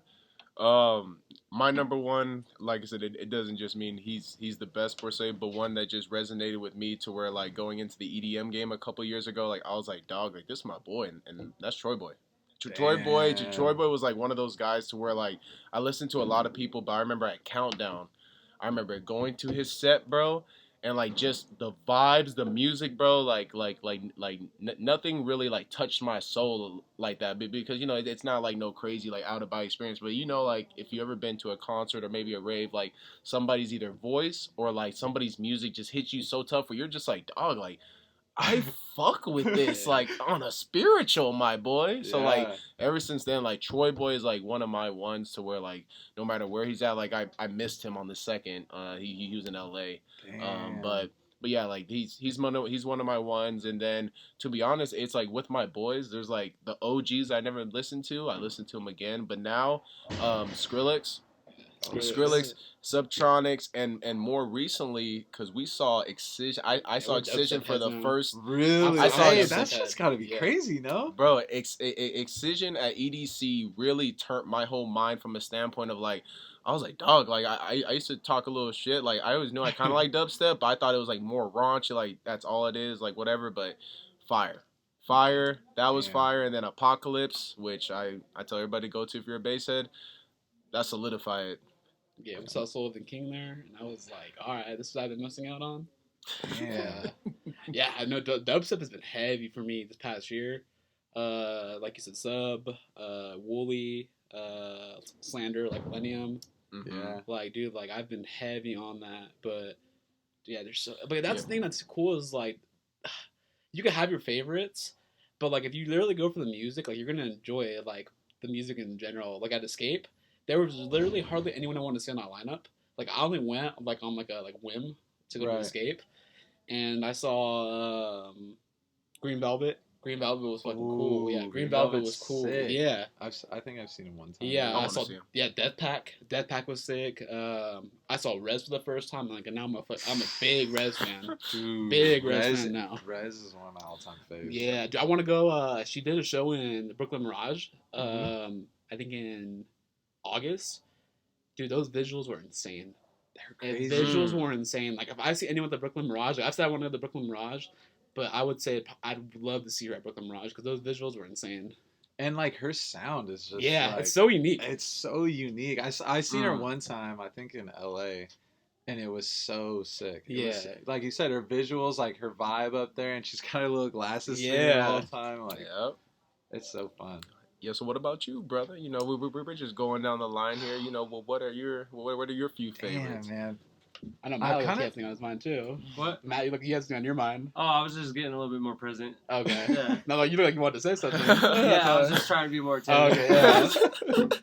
my number one, like I said, it doesn't just mean he's the best per se, but one that just resonated with me to where like going into the EDM game a couple years ago, like I was like, dog, like this is my boy, and that's Troy Boy. Troy Boy was like one of those guys to where like I listened to a lot of people, but I remember at Countdown, I remember going to his set, bro, and like just the vibes, the music, bro, nothing really like touched my soul like that because you know it's not like no crazy like out of body experience, but you know like if you ever been to a concert or maybe a rave, like somebody's either voice or like somebody's music just hits you so tough where you're just like dog like I fuck with this like on a spiritual, my boy. So like ever since then, like Troy Boy is like one of my ones to where like no matter where he's at, like I missed him on the second. He was in LA. But yeah, like he's one of my ones. And then to be honest, it's like with my boys, there's like the OGs I never listened to. I listened to them again, but now Skrillex. Subtronics, and more recently, because we saw Excision. I saw Excision for the first.
Really?
I saw
that's just gotta be crazy, no?
Bro, Excision at EDC really turned my whole mind from a standpoint of like, I was like, dog, like I used to talk a little shit. Like I always knew I kind of like dubstep, but I thought it was like more raunchy. Like that's all it is, like whatever. But fire, that was fire. And then Apocalypse, which I tell everybody to go to if you're a bass head. That solidified it.
Yeah, we saw Soul of the King there, and I was like, all right, this is what I've been missing out on.
Yeah.
Yeah, I know dubstep has been heavy for me this past year. Like you said, Sub, Wooly, Slander, like Millennium.
Mm-hmm.
Yeah.
Like, dude, like I've been heavy on that, but yeah, but that's the thing that's cool is like, you can have your favorites, but like if you literally go for the music, like you're gonna enjoy like the music in general. Like at Escape, there was literally hardly anyone I wanted to see on that lineup. Like I only went like on like a whim to go to Escape, and I saw Green Velvet. Green Velvet was fucking cool. Yeah, Green Velvet was cool.
Sick.
Yeah,
I think I've seen him one time.
yeah. I saw Death Pack. Death Pack was sick. I saw Rez for the first time. Like, and now I'm a big Rez fan.
Dude,
Big Rez fan now.
Rez is one of my all-time favorites.
Yeah, dude, I want to go. She did a show in the Brooklyn Mirage. I think in August. Dude, those visuals were insane.
They're crazy.
Visuals were insane. Like if I see anyone at the Brooklyn Mirage, like, I've said I want to go to the Brooklyn Mirage, but I would say I'd love to see her at Brooklyn Mirage because those visuals were insane.
And like her sound is just
it's so unique.
It's so unique. I seen her one time, I think in LA, and it was so sick. Like you said, her visuals, like her vibe up there, and she's got her little glasses all the time. Like, it's so fun.
Yeah, so what about you, brother? You know, we're just going down the line here. You know, well, what are your few favorites?
Damn, man.
I know Matt has something on his mind too.
What?
Matt, you have something on your mind.
Oh, I was just getting a little bit more present.
Okay.
Yeah.
No, like you look like you wanted to say something.
Yeah, I was just trying to be more attentive.
Okay.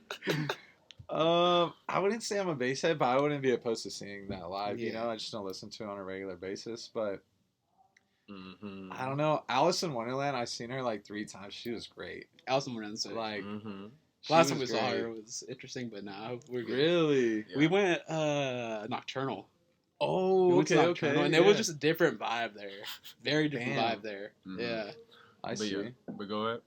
Yeah.
I wouldn't say I'm a bass head, but I wouldn't be opposed to seeing that live.
Yeah.
You know, I just don't listen to it on a regular basis. But
Mm-hmm.
I don't know. Alice in Wonderland, I've seen her like 3 times. She was great.
Alice in Wonderland.
Like,
last time we saw her was interesting, but nah, we're good.
Really?
Yeah. We went Nocturnal.
Oh, okay.
And it was just a different vibe there. Very different vibe there. Mm-hmm. Yeah.
I see.
Yeah, but go ahead.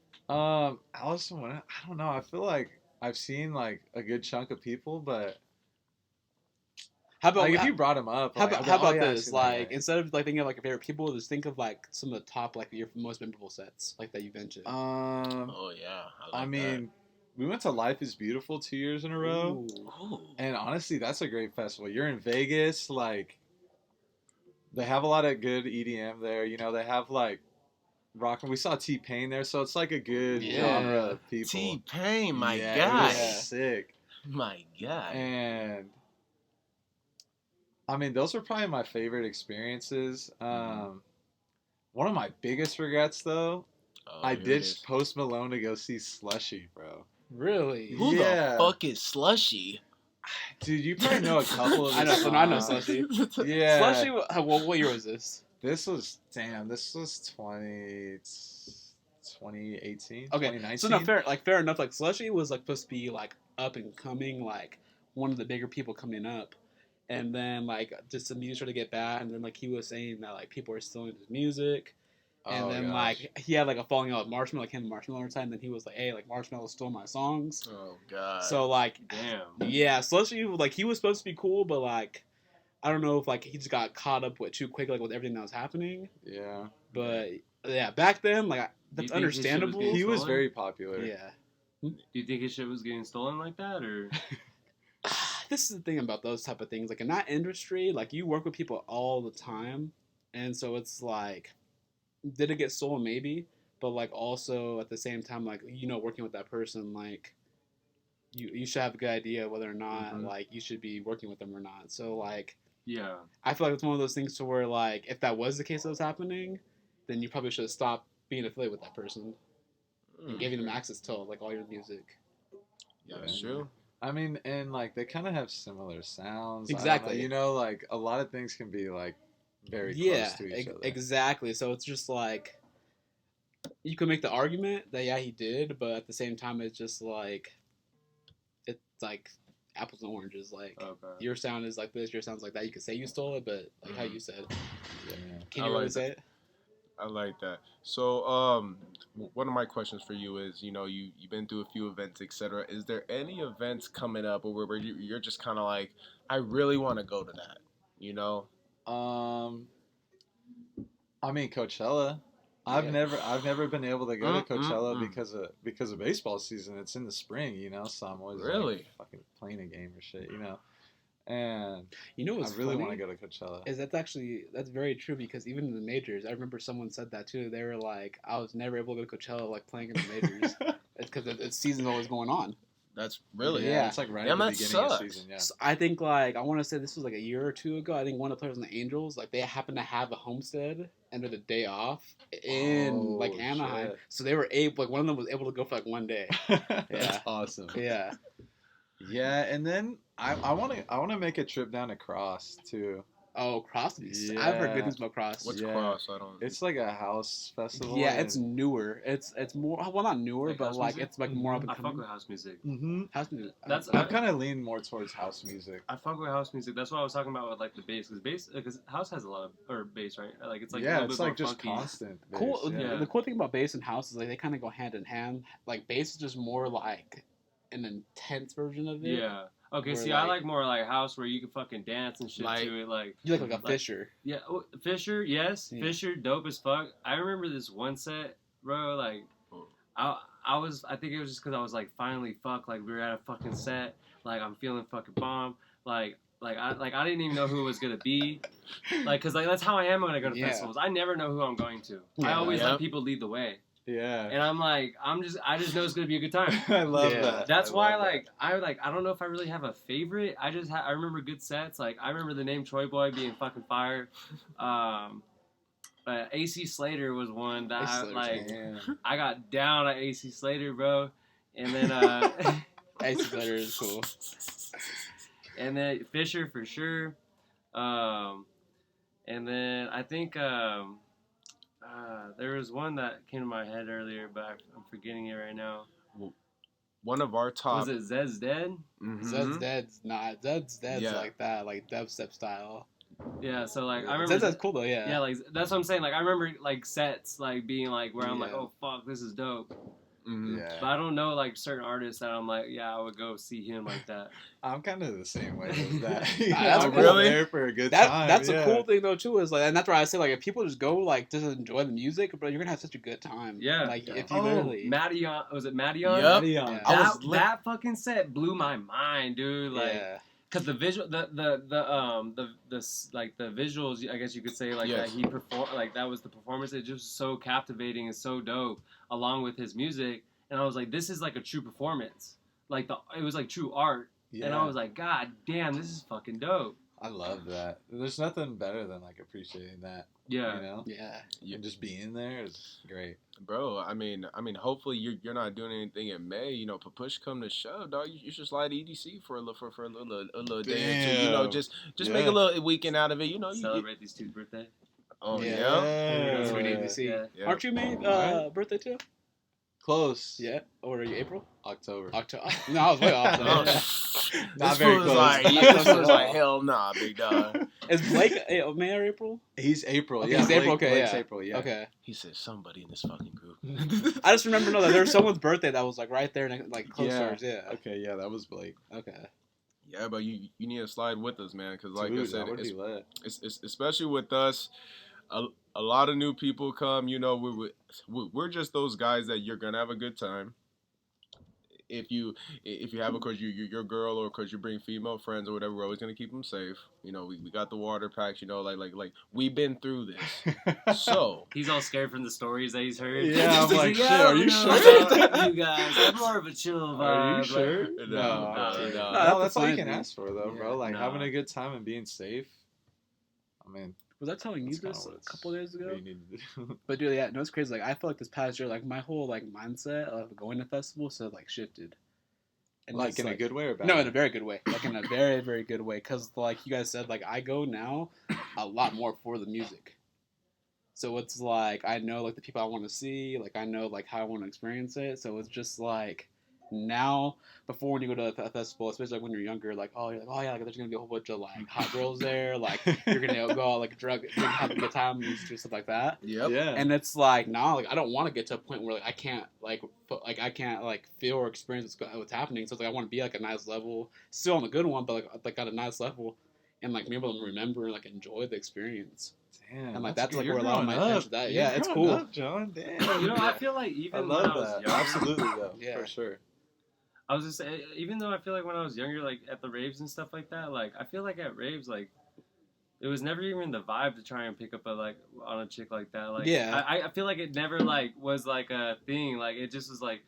Alice in Wonderland, I don't know. I feel like I've seen like a good chunk of people, but how about like, if you brought them up?
How about this? Like instead of like thinking of like your favorite people, just think of like some of the top like your most memorable sets like that you mentioned.
Oh yeah.
I mean, we went to Life is Beautiful 2 years in a row.
Ooh.
And honestly, that's a great festival. You're in Vegas, like they have a lot of good EDM there. You know, they have like rock. We saw T-Pain there, so it's like a good genre of people.
T-Pain, my God.
It was sick.
My God.
And I mean, those were probably my favorite experiences. One of my biggest regrets, though, I ditched Post Malone to go see Slushy, bro.
Really?
Who the fuck is Slushy?
Dude, you probably know a couple of
I know Slushy.
Yeah.
Slushy, what year was this?
This was 2018.
Okay,
2019.
so no, fair enough. Like Slushy was like supposed to be like up and coming, like one of the bigger people coming up, and then like just the music started to get bad, and then like he was saying that like people were stealing his music, And
Oh,
then
gosh.
like he had like a falling out with Marshmallow, like him and Marshmallow one time. And then he was like, "Hey, like Marshmallow stole my songs."
Oh God.
So like,
Damn.
yeah, Slushy like he was supposed to be cool, but like I don't know if like he just got caught up with too quick like with everything that was happening.
Yeah.
But yeah, back then like
Do you
that's
think his shit was
understandable.
getting
He was
stolen?
very popular.
Yeah.
Do you think his shit was getting stolen like that, or?
This is the thing about those type of things. Like in that industry, like you work with people all the time, and so it's like, did it get stolen? Maybe, but like also at the same time, like working with that person, like you should have a good idea whether or not like you should be working with them or not. So like,
Yeah.
I feel like it's one of those things to where like if that was the case that was happening, then you probably should have stopped being affiliated with that person and giving them access to like all your music.
Yeah, that's true.
I mean, and like they kind of have similar sounds.
Exactly.
You know, like a lot of things can be like very
Yeah,
close to each other.
exactly. So it's just like you could make the argument that yeah he did, but at the same time it's just like it's like apples and oranges. Like your sound is like this, your sound's like that. You could say you stole it, but like how you said, can you really say it?
I like that. So, one of my questions for you is, you've been through a few events, etc. Is there any events coming up where you're just kind of like, I really want to go to that,
I mean Coachella. I've never been able to go to Coachella because of baseball season. It's in the spring, so I'm always like, fucking playing a game or shit, And
what's
I really
funny
want to go to Coachella.
Is that's very true because even in the majors, I remember someone said that too. They were like, I was never able to go to Coachella like playing in the majors. It's because it's season's always going on.
That's really
It's like right at the beginning of the season. Yeah.
So I think like I want to say this was like a year or two ago. I think one of the players on the Angels like they happened to have a homestead and the day off in like Anaheim, so they were able like one of them was able to go for like one day.
That's awesome.
Yeah.
Yeah, and then I want to make a trip down to Cross too.
Oh, Cross! I've heard good things about Cross.
What's Cross? I don't.
It's like a house festival.
Yeah, it's newer. It's more well, not newer,
like
but like
music?
it's like more up and
I
coming.
fuck with house music.
Mm-hmm.
House music.
I kind of lean more towards house music.
I fuck with house music. That's what I was talking about with like the bass, because house has a lot of bass, right? Like it's like a little
it's
bit
like
more
just
funky.
constant. Bass,
cool.
Yeah.
The cool thing about bass and house is like they kind of go hand in hand. Like bass is just more like an intense version of it.
Yeah. Okay,
Where,
see,
like-
I like more like house where you can fucking dance and shit
Like-
to it. Like
You like a Fisher.
yeah, Fisher, yes,
Yeah.
Fisher, dope as fuck. I remember this one set, bro. Like, I think it was just because I was like, finally, fuck, like we were at a fucking set. Like I'm feeling fucking bomb. Like I didn't even know who it was gonna be. Like, cause like that's how I am when I go to
Yeah.
festivals. I never know who I'm going to. I
Yeah.
always
Yep.
let people lead the way.
Yeah.
And I'm like, I just know it's gonna be a good time.
I love
Yeah.
that.
That's
I
why,
love that.
I don't know if I really have a favorite. I just I remember good sets. Like I remember the name Troy Boy being fucking fire. But AC Slater was one that I, like.
Damn.
I got down at AC Slater, bro, and then
AC Slater is cool.
and then Fisher for sure, and then I think there was one that came to my head earlier, but I'm forgetting it right now.
One of our top.
Was it Zed's Dead?
Mhm.
Zed's Dead's not. Zed's Dead's
Yeah.
like that, like dubstep style.
Yeah, so like I remember.
Zed's cool though, yeah.
Yeah, like that's what I'm saying. Like I remember like sets like being like where I'm like,
Yeah.
oh fuck, this is dope.
Mhm.
Yeah.
But I don't know like certain artists that I'm like, yeah, I would go see him like that.
I'm kind of the same way as that.
That's
I'm
cool.
Really?
there for a good
That
time.
that's
yeah.
a cool thing though too is like, and that's why I say like if people just go like just enjoy the music, but you're gonna have such a good time.
Yeah.
Like
Yeah.
if you
Oh,
literally.
Madion, was it Madion?
Yup.
Yeah.
Yeah.
I was lit-
That fucking set blew my mind, dude. Like,
Yeah.
cause the visual, the like the visuals, I guess you could say like
Yes.
that he performed, like that was the performance. It just so captivating and so dope, along with his music. And I was like, this is like a true performance. Like it was like true art.
Yeah.
And I was like, God damn, this is fucking dope.
I love that. There's nothing better than like appreciating that.
Yeah.
You know.
Yeah.
And just being there is great.
Bro, I mean, hopefully you're not doing anything in May. Push come to shove, dog. You should slide EDC for a little day or two.
Damn.
Just
Yeah.
make a little weekend out of it.
Celebrate these two birthday.
Oh
Yeah.
yeah.
That's what we need
Yeah.
to see.
Yeah.
Yeah.
Aren't you May
Right.
birthday too?
Close.
Yeah, or April?
October.
October. No, I was way off.
Oh,
Though.
Not very close.
This fool's like, hell nah, big dog.
Is Blake May or April?
He's April.
Okay,
Yeah,
he's April. Okay,
Blake's
yeah.
April. Yeah.
Okay.
He said somebody in this fucking group.
I just remember that there was someone's birthday that was like right there, like close to ours. Yeah.
Okay. Yeah, that was Blake.
Okay.
Yeah, but you need to slide with us, man, because like
Dude,
I said,
that would be lit.
it's especially with us. A lot of new people come. You know, we're just those guys that you're gonna have a good time. If you have, of course, your girl, or because you bring female friends or whatever, we're always gonna keep them safe. You know, we got the water packs. You know, like we've been through this. So
He's all scared from the stories that he's heard.
Yeah, I'm like, shit,
I
are
don't
you
know
sure?
about you guys, I'm more of a chill vibe.
Are you
like-
sure?
No,
No, that's all you can
fine,
ask for, though,
Yeah.
bro. Like
No.
having a good time and being safe. I mean,
Was I telling you
that's kinda
this
what
a
it's-
couple days ago?
what you need to do.
But dude, yeah, no, it's crazy. Like I feel like this past year, like my whole like mindset of going to festivals had like shifted. And
Like
it's,
in a good way or bad?
No, in a very good way. Like in a very, very good way. Because like you guys said, like I go now a lot more for the music. So it's like I know like the people I want to see. Like I know like how I want to experience it. So it's just like now, before when you go to a festival, especially like when you're younger, like oh yeah, like there's gonna be a whole bunch of like hot girls there. Like you're gonna go out like drink, have a good time, and do stuff like that.
Yep.
Yeah.
And it's like now, like I don't want to get to a point where like I can't feel or experience what's happening. So it's like I want to be like a nice level, still on the good one, but like at a nice level, and like be able to remember and like enjoy the experience.
Damn,
And, like,
that's
that's, like,
good.
where a
You're
lot of my
growing
attention-
up.
that-
You're
yeah, it's
growing
cool.
up, John. Damn.
You know, I feel like
I
even
love
when I was
that.
younger,
Absolutely, though.
Yeah.
For sure.
I was just saying, even though I feel like when I was younger, like at the raves and stuff like that, like I feel like at raves, like it was never even the vibe to try and pick up on a chick like that. Like
Yeah.
I feel like it never like was like a thing. Like it just was like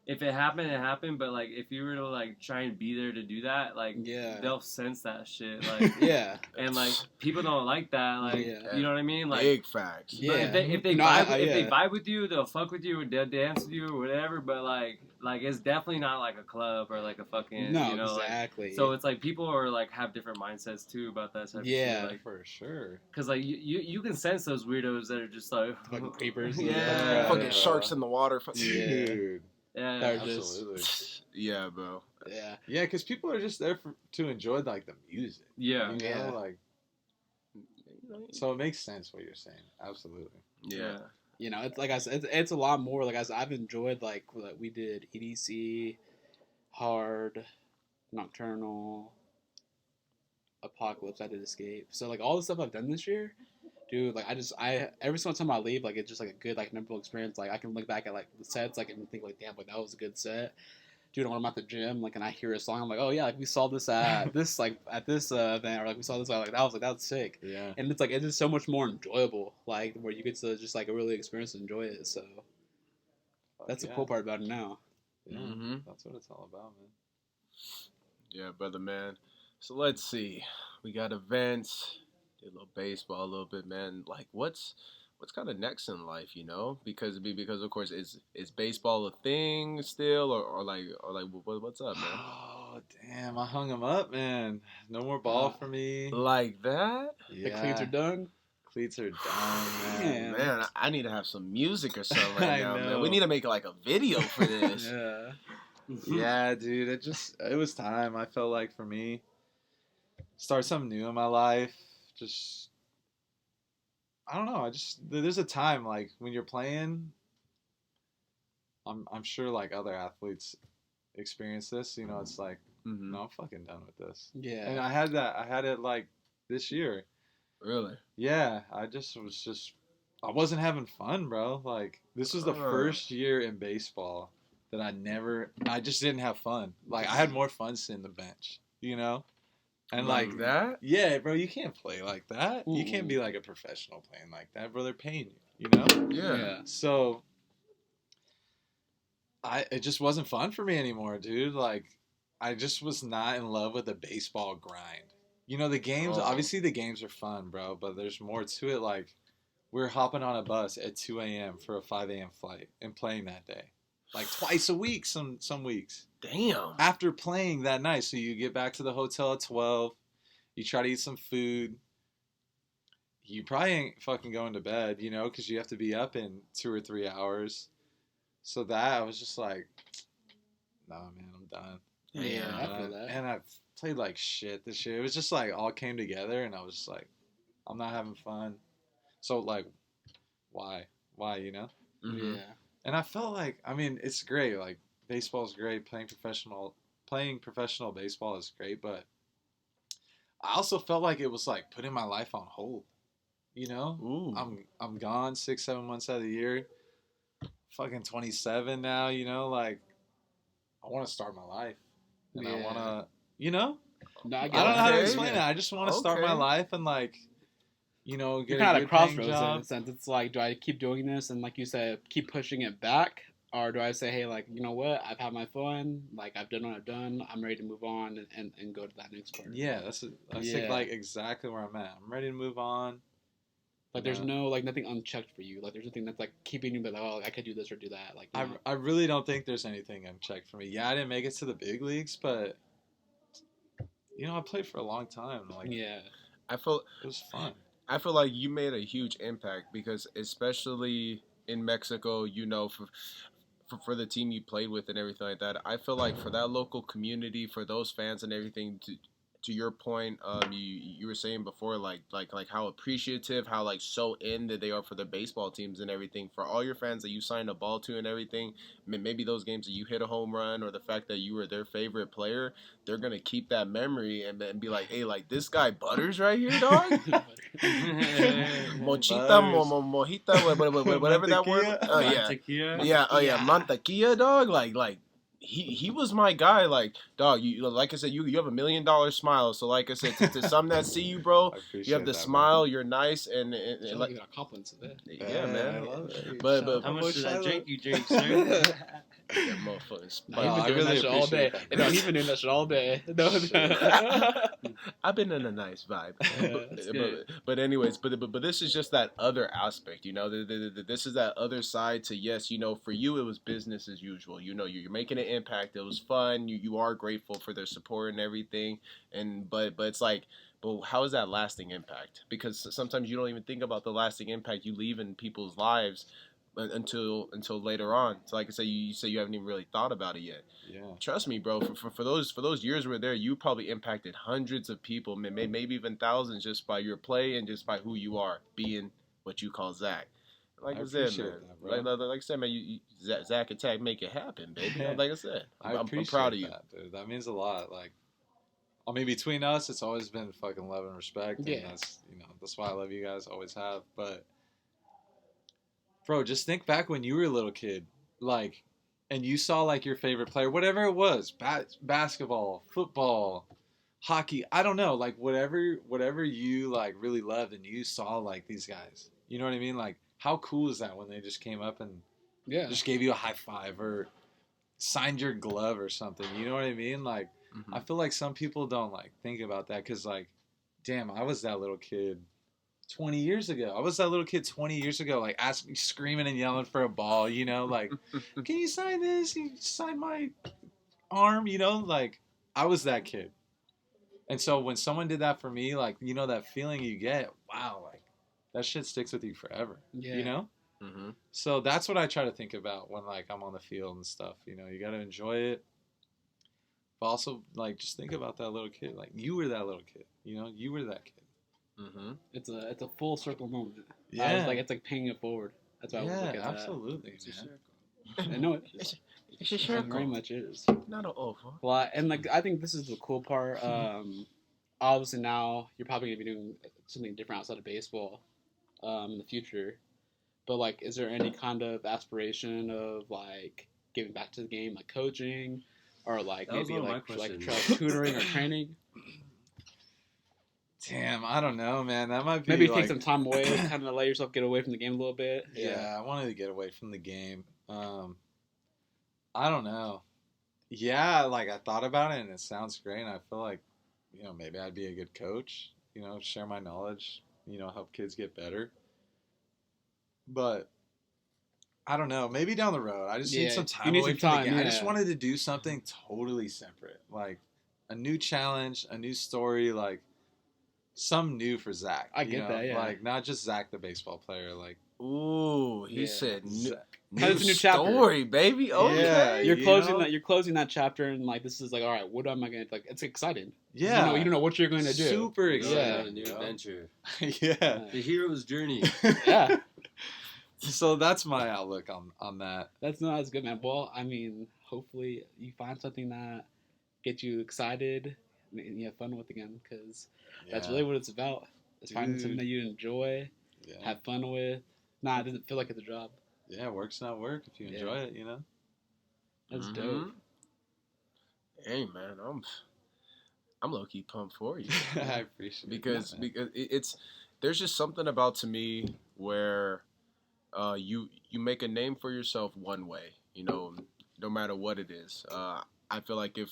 if it happened, it happened. But like if you were to like try and be there to do that, like
Yeah.
they'll sense that shit. Like
Yeah.
and like people don't like that. Like
Yeah.
you know what I mean? Like.
Big facts.
Yeah.
But if they
No,
vibe, if
yeah.
they vibe with you, they'll fuck with you, or they'll dance with you, or whatever. But like it's definitely not like a club or like a fucking
No,
you know,
exactly.
Like, so it's like people are like have different mindsets too about that type
Yeah.
of shit. Like,
For sure.
cause like you can sense those weirdos that are just like
Fucking creepers.
Yeah.
Fucking
Yeah.
sharks in the water.
Yeah.
Dude.
yeah.
They're just-
Absolutely.
Yeah, bro.
yeah.
Yeah, because people are just there to enjoy like the music.
Yeah.
You know,
Yeah.
like so it makes sense what you're saying. Absolutely.
Yeah.
You know, it's like I said, it's a lot more. Like I've enjoyed like we did EDC, Hard, Nocturnal, Apocalypse. I did Escape. So like all the stuff I've done this year, dude. Like I every single time I leave, like it's just like a good like memorable experience. Like I can look back at like the sets, like and think like, damn, like that was a good set. Dude, when I'm at the gym, like, and I hear a song, I'm like, oh yeah, like we saw this at this like at this event, or like we saw this, like that was sick.
Yeah.
And it's like it's just so much more enjoyable, like where you get to just like really experience and enjoy it. So that's the cool part about it now.
Yeah.
Mm-hmm.
That's what it's all about, man.
Yeah, brother, man. So let's see. We got events. Did a little baseball, a little bit, man. Like, what's kind of next in life, you know? Because of course, is baseball a thing still, or what's up, man?
Oh damn! I hung him up, man. No more ball for me.
Like that?
The cleats are done.
Cleats are done, man.
Man.
Man, I need to have some music or something right
I
now, man.
know.
We need to make like a video for this.
Yeah.
Yeah, dude. It was time. I felt like for me, start something new in my life. Just I don't know. There's a time like when you're playing. I'm sure like other athletes experience this. You know, it's like
Mm-hmm.
no, I'm fucking done with this.
Yeah.
And I had it like this year.
Really?
Yeah, I wasn't having fun, bro. Like this was the first year in baseball that I just didn't have fun. Like I had more fun sitting the bench, you know? And like
that?
yeah, bro, you can't play like that. You can't be like a professional playing like that, bro. They're paying you, you know?
Yeah.
So it just wasn't fun for me anymore, dude. Like I just was not in love with the baseball grind. You know, the games, obviously the games are fun, bro, but there's more to it. Like we're hopping on a bus at 2 a.m. for a 5 a.m. flight and playing that day. Like twice a week some weeks.
Damn.
After playing that night, so you get back to the hotel at 12, you try to eat some food. You probably ain't fucking going to bed, you know, because you have to be up in 2 or 3 hours. So that I was just like, nah, man, I'm done.
Yeah,
And
I feel that.
And I played like shit this year. It was just like all came together, and I was just like, I'm not having fun. So like, why? Why, you know?
Mhm.
Yeah.
And I felt like, I mean, it's great. Like baseball's great. Playing professional baseball is great, but I also felt like it was like putting my life on hold. You know,
Ooh.
I'm gone 6-7 months out of the year. Fucking 27 now. You know, like I want to start my life, and I want
Yeah.
to, you know,
No, I
I
get
don't know how to
Okay.
explain it. I just want to start my
Okay.
life and like, you know,
You're
get a
kind of at
good
a
paying
crossroads in
job.
a sense. It's like, do I keep doing this and, like you said, keep pushing it back, or do I say, hey, like, you know what? I've had my fun. Like, I've done what I've done. I'm ready to move on and go to that next part.
Yeah, that's
Yeah.
like exactly where I'm at. I'm ready to move on.
Like, there's no like nothing unchecked for you. Like, there's nothing that's like keeping you, like, oh, I could do this or do that. Like, you know.
I really don't think there's anything unchecked for me. Yeah, I didn't make it to the big leagues, but you know, I played for a long time. Like,
Yeah.
I feel
it was fun.
I feel like you made a huge impact because especially in Mexico, you know, for the team you played with and everything like that, I feel like for that local community, for those fans and everything, to your point, you were saying before, like how appreciative, how like so in that they are for the baseball teams and everything. For all your fans that you signed a ball to and everything, maybe those games that you hit a home run or the fact that you were their favorite player, they're gonna keep that memory and be like, hey, like this guy Butters right here, dog. Mochita, mojita, whatever that word.
Mantequilla?
Oh yeah,
Mantequilla.
yeah, oh yeah,
Yeah.
Mantequilla, dog. Like he was my guy. Like dog, you like I said, you have $1,000,000 smile. So like I said, to some that see you, bro,
I appreciate
you have the
that,
smile. You're nice and
Sounds like you got compliments of it.
yeah, man.
I love it.
But
How much did that
Shiloh.
drink you drink, sir?
that motherfucking
No,
spike.
you've been
I
doing
really
that shit all day.
appreciate that,
No,
bro.
he's been doing that shit all day. No,
Shit.
I've been in a nice vibe.
that's
good.
But anyways, but this is just that other aspect, you know. This is that other side to yes, you know, for you it was business as usual. You know, you're making an impact. It was fun. You are grateful for their support and everything. And but it's like, but how is that lasting impact? Because sometimes you don't even think about the lasting impact you leave in people's lives until later on. So like I say, you say you haven't even really thought about it yet.
Yeah.
Trust me, bro. For those years we were there, you probably impacted hundreds of people, maybe even thousands, just by your play and just by who you are, being what you call Zach. Like I said,
appreciate
man.
that, bro.
Like I said, man. Zach Attack make it happen, baby.
Yeah.
Like I said,
I
I'm
appreciate
proud of you.
that, dude. That means a lot. Like, I mean, between us, it's always been fucking love and respect, and
Yeah.
that's that's why I love you guys. Always have. But, bro, just think back when you were a little kid, like, and you saw like your favorite player, whatever it was, basketball, football, hockey. I don't know, like whatever you like really loved, and you saw like these guys. You know what I mean? Like, how cool is that when they just came up and
yeah.
just gave you a high five or signed your glove or something? You know what I mean? Like, I feel like some people don't like think about that because like, damn, I was that little kid 20 years ago. I was that little kid 20 years ago, like asking, screaming and yelling for a ball, you know, like, can you sign this? Can you sign my arm? You know, like, I was that kid. And so when someone did that for me, like, you know, that feeling you get, wow, like, that shit sticks with you forever,
Yeah.
you know?
Mm-hmm.
So that's what I try to think about when, like, I'm on the field and stuff, you know? You got to enjoy it. But also, like, just think about that little kid. Like, you were that little kid, you know? You were that kid.
Mm-hmm.
It's a full circle moment.
Yeah.
It's like paying it forward. That's why I was looking at
absolutely,
that. It's a
man.
circle. I know it is.
It's a
It
circle.
very much is.
Not an oval.
Well, and like I think this is the cool part. Obviously now you're probably gonna be doing something different outside of baseball, in the future. But like, is there any kind of aspiration of like giving back to the game, like coaching, or like
That was
maybe
one of my
like
questions.
tutoring or training?
Damn, I don't know, man. That might be
Maybe
like,
take some time away, kind of let yourself get away from the game a little bit.
Yeah, I wanted to get away from the game. I don't know. Yeah, like I thought about it and it sounds great. And I feel like, maybe I'd be a good coach, share my knowledge, help kids get better. But I don't know. Maybe down the road. I just need some time
need
away
some
from
time,
the game. I
yeah.
just wanted to do something totally separate. Like a new challenge, a new story, like some new for Zach.
I get that, yeah.
Like not just Zach the baseball player, like
Ooh, he
Yeah.
said
It's a new chapter.
Story, baby. Okay.
Yeah,
You're
you
closing
know?
that. You're closing that chapter, and like this is like, all right, what am I gonna like? It's exciting.
Yeah.
You don't know what you're going to do.
Super
Yeah,
excited.
a new adventure.
Yeah.
The hero's journey.
Yeah.
So that's my outlook on that.
That's good, man. Well, I mean, hopefully you find something that gets you excited and you have fun with again, because that's really what it's about. It's finding something
Dude.
that you enjoy,
Yeah.
have fun with. Nah, it doesn't feel like it's a job.
Yeah, work's not work if you enjoy it, you know?
That's
Mhm.
dope.
Hey man, I'm low key pumped for you
I appreciate
because
that, man.
it's there's just something about to me where you make a name for yourself one way, you know, no matter what it is. I feel like if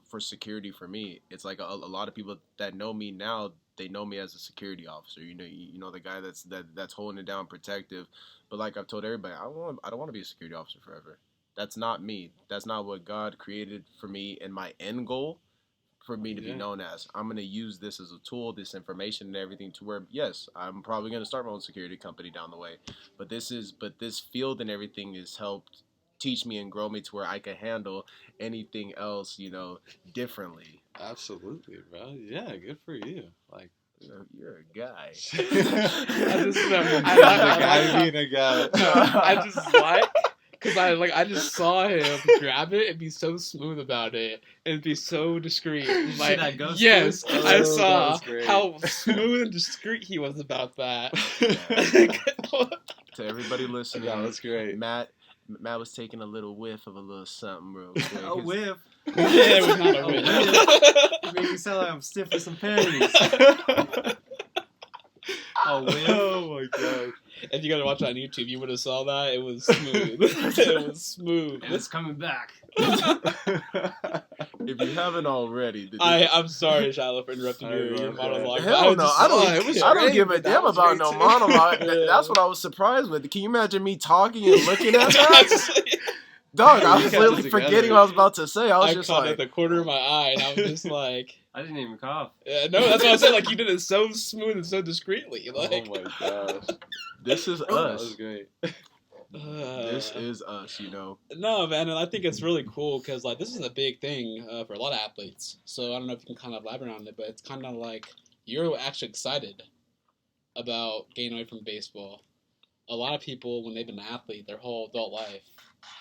for security for me, it's like a lot of people that know me now, they know me as a security officer. You know the guy that's holding it down, protective. But like I've told everybody, I don't want to be a security officer forever. That's not me. That's not what God created for me and my end goal for me to be known as. I'm going to use this as a tool, this information and everything to where, yes, I'm probably going to start my own security company down the way. But this field and everything has helped teach me and grow me to where I can handle anything else, you know, differently.
Absolutely, bro. Yeah, good for you. Like,
You're a guy.
I just remember
I'm the guy being a guy.
I just like because I just saw him grab it and be so smooth about it and be so discreet.
see
Like,
that ghost
yes,
twist?
I
Oh, that
saw
was great.
how smooth and discreet he was about that.
To everybody listening,
Yeah, that's great.
Matt was taking a little whiff of a little something real quick.
A whiff.
Yeah, it was not a win.
You make me sound like I'm stiff with some panties. A whiff.
Oh my god.
If you guys watch it on YouTube, you would have saw that. It was smooth. It was smooth.
And it's coming back.
If you haven't already,
I'm sorry, Shiloh, for interrupting
I
your
love
monologue.
that.
but
Hell no,
just
I
saw
don't.
it.
was
I don't
great,
give a
but that
damn
was
about
great
no
too.
monologue.
Yeah.
That's what I was surprised with. Can you imagine me talking and looking at that? Dog, I
You
was
kept it
literally
together.
forgetting what I was about to say. I was
I
just
caught it
like,
at the corner of my eye, and I was just like,
I didn't even cough.
no, that's what I said. Like, you did it so smooth and so discreetly. Like,
Oh my gosh.
this is
That was
us.
great.
This is us, you know.
No, man, and I think it's really cool because, like, this is a big thing for a lot of athletes. So I don't know if you can kind of elaborate on it, but it's kind of like you're actually excited about getting away from baseball. A lot of people, when they've been an athlete their whole adult life,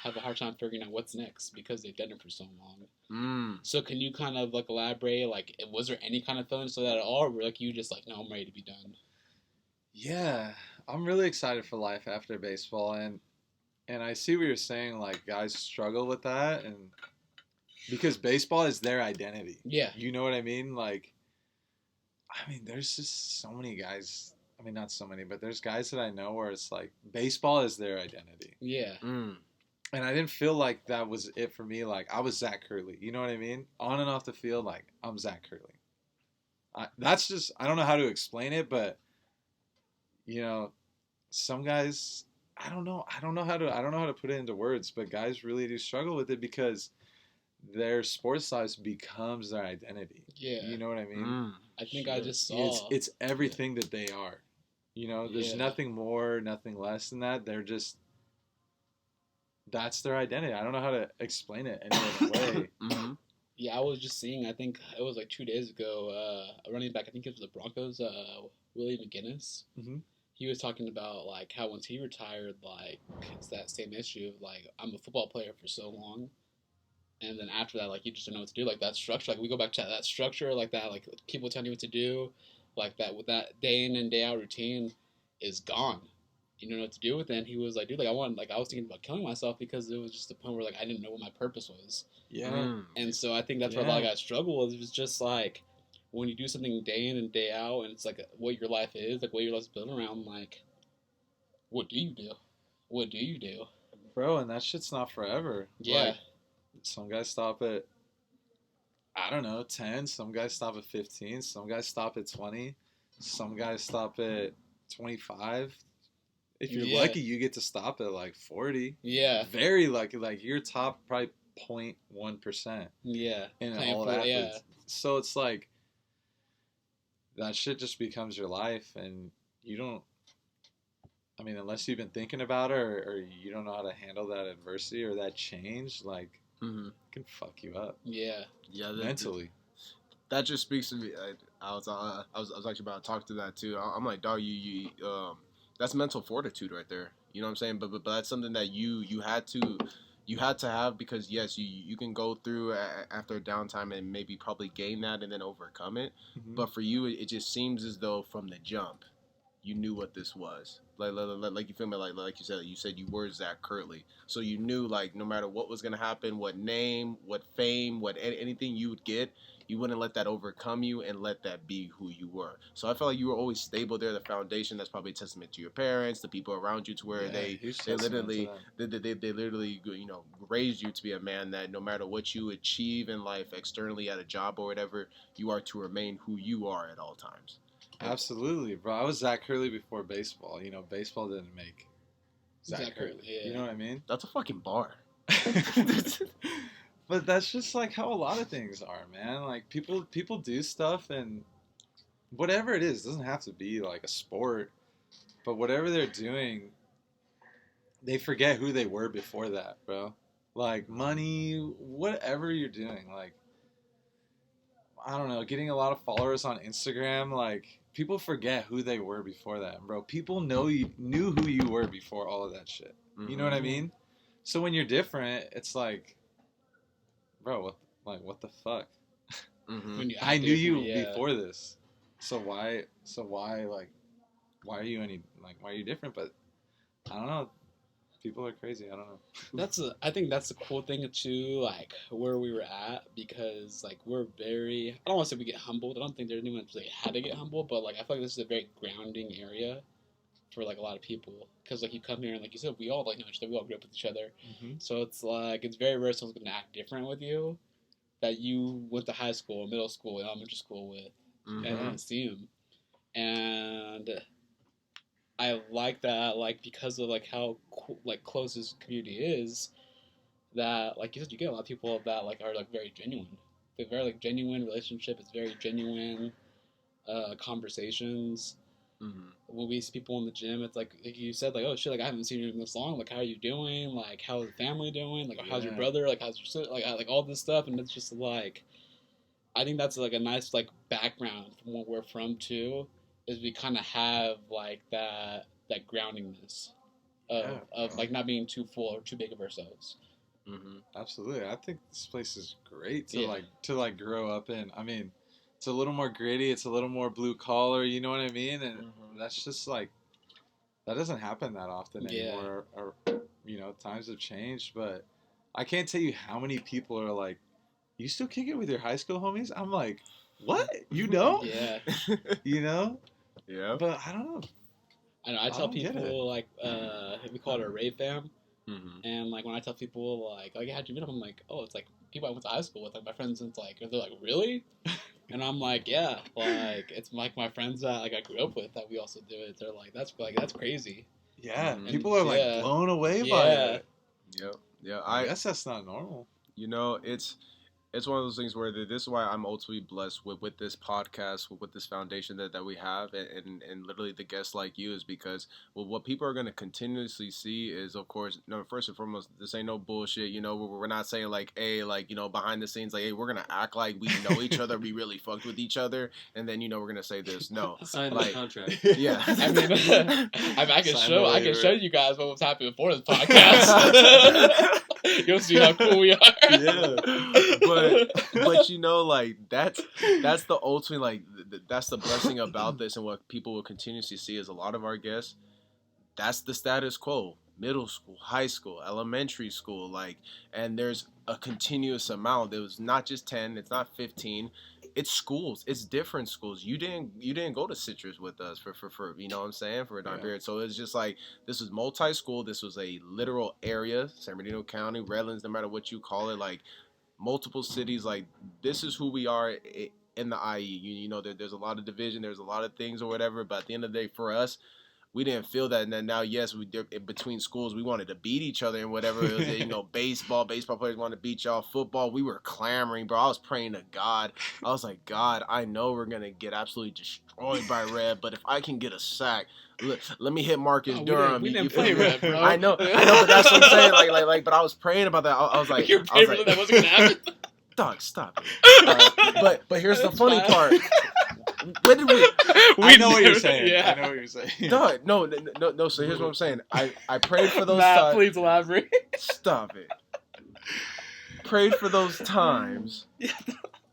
have a hard time figuring out what's next because they've done it for so long. So can you kind of, like, elaborate, like, was there any kind of feeling so that at all, or were, like, you just like, no, I'm ready to be done?
Yeah, I'm really excited for life after baseball, and I see what you're saying. Like, guys struggle with that, and because baseball is their identity.
Yeah.
You know what I mean? Like, I mean, there's just so many guys. I mean, not so many, but there's guys that I know where it's like baseball is their identity,
Yeah.
and I didn't feel like that was it for me. Like, I was Zach Kirtley. You know what I mean? On and off the field, like, I'm Zach Kirtley. That's just, I don't know how to explain it, but you know, some guys, I don't know how to put it into words, but guys really do struggle with it because their sports lives becomes their identity.
Yeah.
You know what I mean?
I think I just saw.
It's everything that they are. You know, there's
Yeah.
nothing more, nothing less than that. They're just, that's their identity. I don't know how to explain it any other way.
Yeah, I was just seeing, I think it was like 2 days ago, a running back, I think it was the Broncos, Willie McGinnis.
Mhm.
He was talking about, like, how once he retired, like, it's that same issue of, like, I'm a football player for so long. And then after that, like, you just don't know what to do. Like, that structure, like, we go back to that structure, like, that, like, people telling you what to do, like, that, with that day in and day out routine is gone. You don't know what to do with it. And he was like, dude, like, I was thinking about killing myself because it was just the point where, like, I didn't know what my purpose was.
Yeah.
And so I think that's where a lot of guys struggle is. It's just like when you do something day in and day out, and it's like what your life is, like what your life's built around. Like, what do you do? What do you do,
Bro? And that shit's not forever.
Yeah.
Like, some guys stop at, I don't know, 10. Some guys stop at 15. Some guys stop at 20. Some guys stop at 25. If you're lucky, you get to stop at like 40.
Yeah.
Very lucky. Like, you're top probably 0.1%.
Yeah.
In
Playing
all
for-
of athletes.
yeah.
So it's like, that shit just becomes your life, and you don't, I mean, unless you've been thinking about it or you don't know how to handle that adversity or that change, like,
Mm-hmm.
it can fuck you up
Yeah.
Yeah,
mentally.
that just speaks to me. I was actually about to talk to that too. I'm like, dog, that's mental fortitude right there. You know what I'm saying? But that's something that you had to have, because yes, you can go through after a downtime and maybe probably gain that and then overcome it.
Mm-hmm.
But for you, it just seems as though from the jump, you knew what this was. Like you feel me? Like you said you were Zach Kirtley, so you knew, like, no matter what was gonna happen, what name, what fame, what anything you would get, you wouldn't let that overcome you and let that be who you were. So I felt like you were always stable there. The foundation, that's probably a testament to your parents, the people around you, to where they literally they literally, you know, raised you to be a man that no matter what you achieve in life externally at a job or whatever, you are to remain who you are at all times.
Absolutely, bro. I was Zach Curley before baseball. You know, baseball didn't make Zach Curley.
Yeah.
You know what I mean?
That's a fucking bar.
But that's just like how a lot of things are, man. Like people do stuff, and whatever it is, it doesn't have to be like a sport, but whatever they're doing, they forget who they were before that, bro. Like money, whatever you're doing, like, I don't know, getting a lot of followers on Instagram, like, people forget who they were before that, bro. People knew who you were before all of that shit.
Mm-hmm.
You know what I mean? So when you're different, it's like, bro, what the fuck?
Mm-hmm.
I knew you before this. So why why are you different? But I don't know. People are crazy. I don't know.
I think that's the cool thing too, like where we were at, because like we're very, I don't want to say we get humbled. I don't think there's anyone really had to get humbled, but like I feel like this is a very grounding area for like a lot of people, because like you come here and like you said, we all like know each other, we all grew up with each other, so it's like it's very rare someone's gonna act different with you that you went to high school, middle school, elementary school with, and see them, and I like that, like, because of like how like close this community is, that like you said, you get a lot of people that like are like very genuine. They're very like genuine relationship. It's very genuine conversations. When we see people in the gym, it's like you said, like, oh shit, like I haven't seen you in this long. Like, how are you doing? Like, how's the family doing? Like, how's your brother? Like, how's your sister? Like all this stuff, and it's just like, I think that's like a nice like background from where we're from too. Is we kind of have like that groundingness of like not being too full or too big of ourselves.
Absolutely, I think this place is great to grow up in. I mean, it's a little more gritty, it's a little more blue collar. You know what I mean? And that's just like, that doesn't happen that often anymore. Or you know, times have changed, but I can't tell you how many people are like, "You still kick it with your high school homies?" I'm like, "What? You don't?"
Yeah.
You know?
Yeah.
But I don't know.
I know. I tell people like we call it a rave fam, and like when I tell people like how'd you meet them? I'm like, oh, it's like people I went to high school with, like my friends. And it's like, they're like, really? And I'm like, yeah, like it's like my friends that like I grew up with that we also do it. They're like, that's crazy.
Yeah, people are like blown away by it.
Yep. Yeah,
I guess that's not normal.
You know, it's one of those things where this is why I'm ultimately blessed with this podcast, with this foundation that we have, and literally the guests like you, is because what people are going to continuously see is, of course, no, first and foremost, this ain't no bullshit. You know, we're not saying like, hey, like, you know, behind the scenes, like, hey, we're going to act like we know each other, we really fucked with each other, and then, you know, we're going to say this. No.
Sign
like,
the contract.
Yeah.
I mean, I can show you guys what was happening before this podcast. You'll see how cool we are.
Yeah. But you know, like that's the ultimate, like that's the blessing about this, and what people will continuously see is a lot of our guests, that's the status quo. Middle school, high school, elementary school, like, and there's a continuous amount. There was not just 10, it's not 15. It's schools. It's different schools. You didn't go to Citrus with us for you know what I'm saying, for a time period. So it's just like, this was multi-school. This was a literal area, San Bernardino County, Redlands, no matter what you call it, like multiple cities. Like, this is who we are in the IE. You know, there's a lot of division. There's a lot of things or whatever. But at the end of the day, for us, we didn't feel that. And then now, yes, we did, in between schools, we wanted to beat each other and whatever. It was, baseball players wanted to beat y'all. Football, we were clamoring, bro. I was praying to God. I was like, God, I know we're going to get absolutely destroyed by Red, but if I can get a sack, let me hit Marcus Durham.
We didn't play Red, bro.
I know, but that's what I'm saying. But I was praying about that. I was like,
you were praying for that wasn't going to happen?
Dog, stop it. But here's the funny part. When did we?
I know what you're saying.
Yeah.
I know what you're saying.
Dog, no. So here's what I'm saying. I prayed for those
Matt,
times.
please elaborate.
Stop it. Prayed for those times,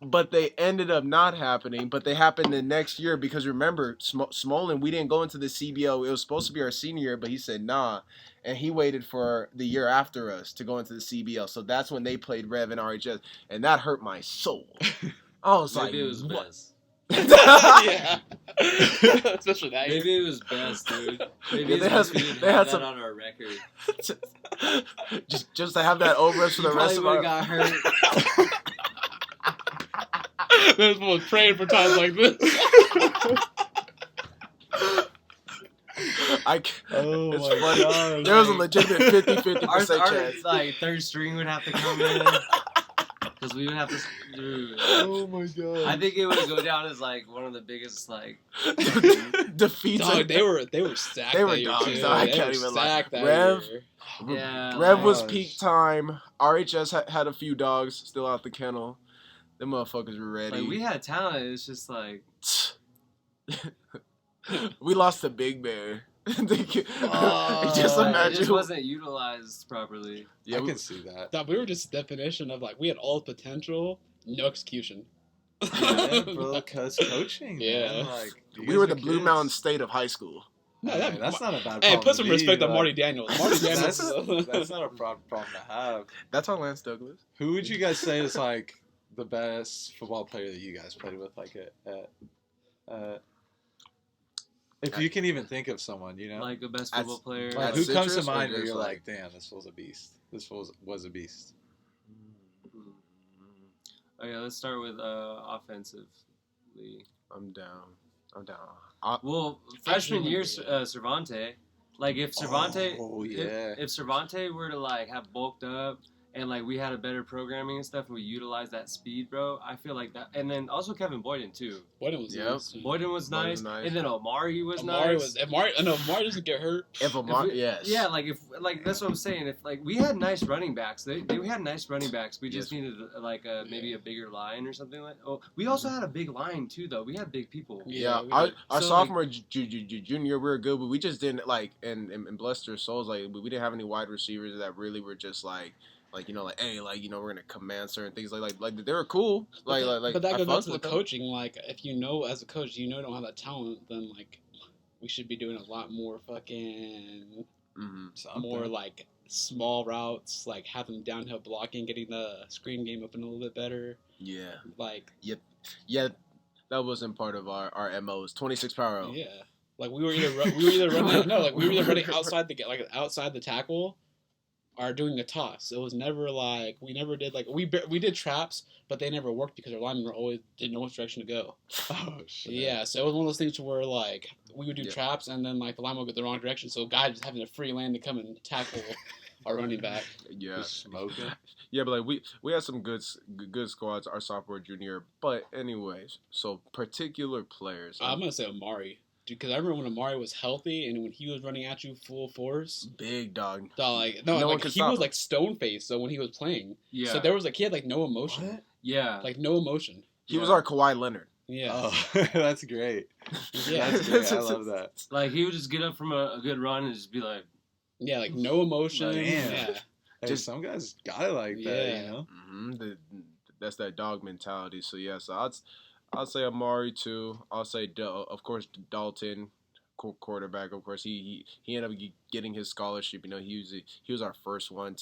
but they ended up not happening. But they happened the next year because remember, Smolin, we didn't go into the CBO. It was supposed to be our senior year, but he said nah, and he waited for the year after us to go into the CBL. So that's when they played Rev and RHS, and that hurt my soul. I was
Maybe
like,
it was
what?
best.
Yeah. Especially that.
Maybe it was best, dude. Maybe
Yeah,
it's best we didn't have that on our record.
just to have that over us for the rest of
Probably
our.
got hurt.
There's one praying for times like this.
Oh
It's
my
funny.
god.
There was a legitimate 50-50%
Our
chance.
like third string would have to come in because we would have to. Dude,
Oh my god!
I think it would go down as like one of the biggest like.
defeats.
Dog, they were stacked.
They were
that year,
dogs,
too.
dog. I
They
can't
were
even lie.
stacked that
Rev-
year.
Yeah,
Rev was
gosh.
peak time. RHS had a few dogs still out the kennel. Them motherfuckers were ready.
like we had talent. It's just like
We lost to Big Bear. Just
it
imagine.
just wasn't utilized properly.
Yeah,
I
we,
can see that.
Dog, we were just definition of like we had all potential, no execution.
Yeah, bro, cause coaching.
Yeah.
Man, like, you
we
guys
were
are
the Blue
kids.
Mountain State of high school.
No,
Hey,
that-
that's not a bad.
Hey,
problem
put some
to be,
respect on
but
Marty Daniels. Marty Daniels.
that's not a problem to have.
That's our Lance Douglas.
Who would you guys say is like the best football player that you guys played with? Like if you can even think of someone, you know,
Like the best
At-
football player.
like
at
who comes to
Citrus or
mind where
just
you're
like-
like, damn, this was a beast. This was a beast.
Okay, let's start with offensively.
I'm down.
Well, freshman year,
remember,
Cervante. Like if Cervante,
Oh, yeah.
if Cervante were to like have bulked up and like we had a better programming and stuff, and we utilized that speed, bro. I feel like that, and then also Kevin Boyden too.
Boyden was
Yep.
nice.
Boyden was
Boyden
nice,
was nice.
and then Omari was
Amari
nice.
was Amari. I know Amari doesn't get hurt.
If Amar,
we-
yes.
Yeah, like if like that's what I'm saying. If like we had nice running backs, they had nice running backs. We just
Yes.
needed like maybe a bigger line or something like. Oh, we also had a big line too, though. We had big people.
Yeah,
we
our
did.
our
So,
sophomore, junior, we were good, but we just didn't like, and bless their souls, like we didn't have any wide receivers that really were just like hey, like we're gonna command certain things, like they were cool, like
But that
I
goes back
fucked
to the
with them.
coaching. Like, if you know as a coach, you don't have that talent, then like we should be doing a lot more fucking
Mhm.
Something.
more like small routes, like having downhill blocking, getting the screen game open a little bit better.
Yeah,
Like,
yeah, that wasn't part of our MOs. 26 power.
yeah, like we were either running we were either running outside outside the tackle, or doing a toss. It was never like we never did like we did traps, but they never worked because our linemen always didn't know which direction to go.
Oh shit.
Yeah, so it was one of those things where like we would do
Yeah.
traps and then like the lineman would go the wrong direction, so guys just having a free lane to come and tackle our running back.
Yeah,
Just smoking.
yeah, but like we had some good squads our sophomore junior. But anyways, so particular players.
I'm gonna say Amari, because I remember when Amari was healthy and when he was running at you full force.
Big dog.
Like
No one
like
could
he
stop
was
him.
like stone faced. So when he was playing,
Yeah.
so there was like he had like no emotion,
What?
Yeah.
like no emotion.
He was
Yeah.
our Kawhi Leonard.
Yeah,
Oh, that's great.
yeah,
That's great. I love that.
Like he would just get up from a good run and just be like,
yeah, like no emotion.
Damn.
Yeah,
Hey,
Just-
some guys got it like that,
Yeah.
you know.
That's that dog mentality. So yeah, so I'd say Amari too. I'll say of course Dalton, quarterback. Of course he ended up getting his scholarship. You know he was our first one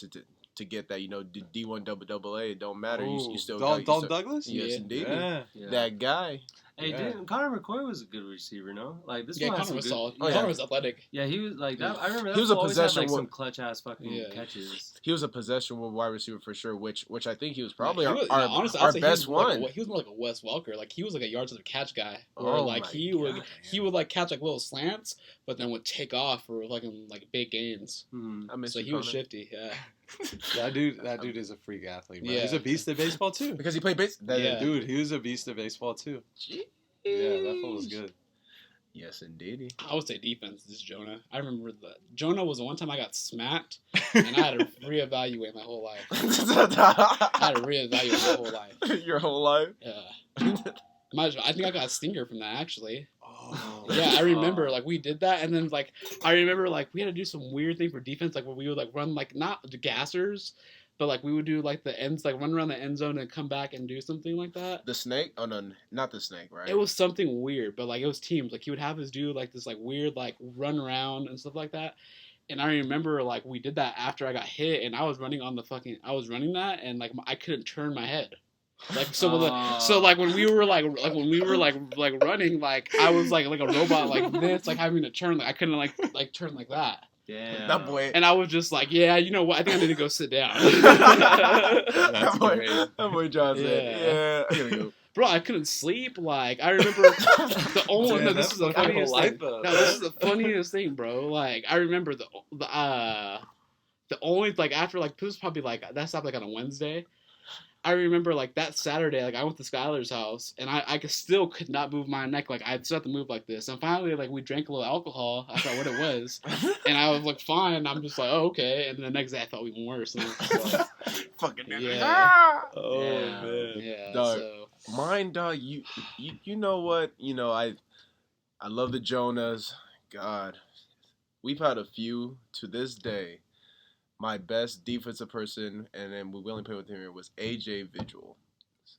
to get that, D1 double A. It don't matter. You still
Dalton Douglas?
Yes,
Yeah.
indeed.
Yeah.
That guy.
Hey,
Yeah.
Connor McCoy was a good receiver, no? Like this
Yeah,
one had
Connor
some
was
good.
solid.
Oh, yeah.
Connor was athletic.
Yeah, he was like that. I remember that
He was a
fool always had
possession
like
wa-
some clutch ass fucking
Yeah.
catches.
He was a possession wide receiver for sure, which I think he was probably
Yeah, honestly, I'd
our
say
best
he was more
one.
Like he was more like a Wes Welker. Like he was like a yards after catch guy, where
Oh
like
my
he
God.
would like catch like little slants, but then would take off for like in like big gains.
Hmm.
I miss
So
you,
he was
Connor.
shifty. Yeah.
That dude is a freak athlete, bro.
Yeah.
He's a beast at baseball too.
Because he played base.
Yeah.
Dude, he was a beast at baseball too. Yeah, that fool was good.
Yes, indeed.
I would say defense is Jonah. I remember Jonah was the one time I got smacked, and I had to reevaluate my whole life. I had to reevaluate my whole life.
Your whole life.
Yeah. I think I got a stinger from that actually.
Oh,
Yeah, I remember like we did that, and then like I remember like we had to do some weird thing for defense, like where we would like run like not the gassers, but like we would do like the ends, like run around the end zone and come back and do something like that.
The snake? Oh no, not the snake, right?
It was something weird, but like it was teams. Like he would have us do like this like weird like run around and stuff like that. And I remember like we did that after I got hit, and I was running that, and like I couldn't turn my head. Like so like when we were like running, like I was like a robot like this, like having to turn, like I couldn't like turn like that.
Yeah.
That boy.
And I was just like, yeah, you know what? I think I need to go sit down.
that boy John said,
Yeah.
I gotta go.
Bro, I couldn't sleep. Like I remember the only
Damn,
no,
that's
this is the
fucking
funniest
life
thing.
though.
No, this is the funniest thing, bro. Like I remember the only like after like this was probably like that stopped like on a Wednesday. I remember like that Saturday, like I went to Skylar's house and I still could not move my neck. Like I still had to move like this. And finally, like we drank a little alcohol. I forgot what it was, and I was like, fine. I'm just like, oh, okay. And the next day, I felt even worse. And I was just like,
Fucking
Yeah.
Ah!
Oh
Yeah.
man.
yeah.
Dog.
So
Mine, dog. You know what? I love the Jonas. God, we've had a few to this day. My best defensive person, and then we only played with him here, was AJ Vigil.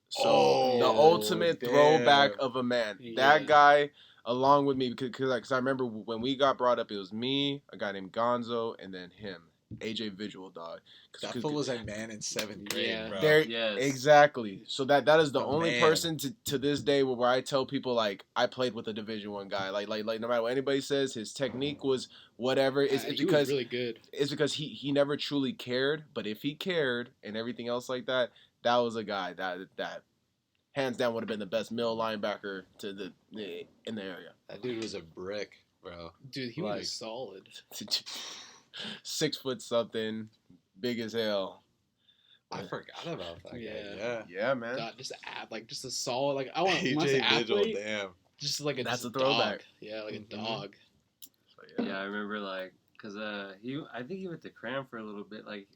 So
Oh,
the ultimate
damn.
throwback of a man.
Yeah.
That guy, along with me, because I remember when we got brought up, it was me, a guy named Gonzo, and then him, AJ Vigil, dog.
That fool was a man in 7th grade,
Yeah.
bro.
There,
Yes.
exactly. So that is the
A
only
man.
person to this day where I tell people like I played with a Division I guy. Like no matter what anybody says, his technique was whatever. It's
he
because
was really good.
it's because he never truly cared. But if he cared and everything else like that, that was a guy that hands down would have been the best middle linebacker in the area.
That dude was a brick, bro.
Dude, he
Like-
was solid.
6 foot something, big as hell.
I forgot about that
Yeah.
guy. Yeah.
Yeah, man.
God, just a solid like I want when I say
AJ Vigil,
athlete,
damn.
just like
That's
just
a throwback.
dog. Yeah, like a
Mhm.
dog.
So,
Yeah, I remember like, cause I think he went to Cram for a little bit. Like,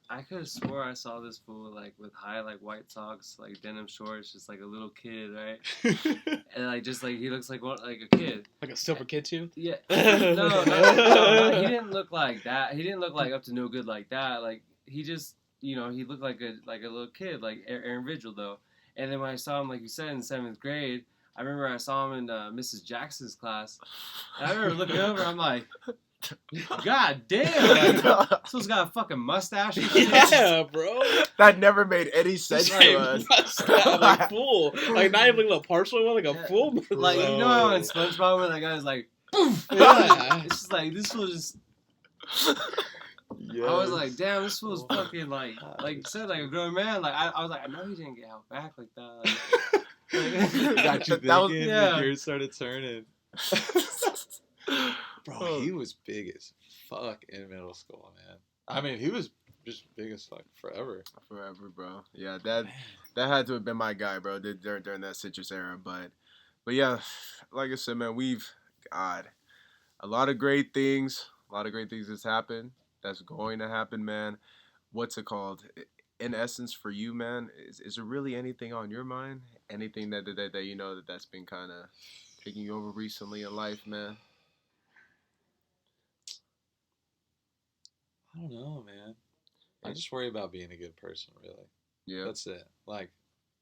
I could have swore I saw this fool like with high like white socks, like denim shorts, just like a little kid, right? And like just like he looks like a kid.
Like a silver kid too.
Yeah. No, he didn't look like that. He didn't look like up to no good like that. Like he just, he looked like a little kid, like Aaron Vigil though. And then when I saw him, like you said, in 7th grade, I remember I saw him in Mrs. Jackson's class, and I remember looking over. I'm like, God damn! Like, this one's got a fucking mustache. and shit.
Yeah, bro.
that never made any sense
Like,
to us.
like full, like not even like a partial one, like a
Yeah.
full.
Like you know how in SpongeBob when that guy's like, poof.
Yeah.
It's just like this was just.
Yes.
I was like, damn, this fool's fucking like said like a grown man. Like I was like, I know he didn't get held back like that. Like,
Got you thinking,
That was-
yeah.
the gears started turning. Bro,
Oh.
he was big as fuck in middle school, man. I mean, he was just big as fuck forever.
Forever, bro. Yeah, that had to have been my guy, bro, during that citrus era. But yeah, like I said, man, a lot of great things that's happened. That's going to happen, man. What's it called? In essence, for you, man, is there really anything on your mind? Anything that you know that's been kind of taking you over recently in life, man?
I don't know, man. I just worry about being a good person, really.
Yeah.
That's it. Like,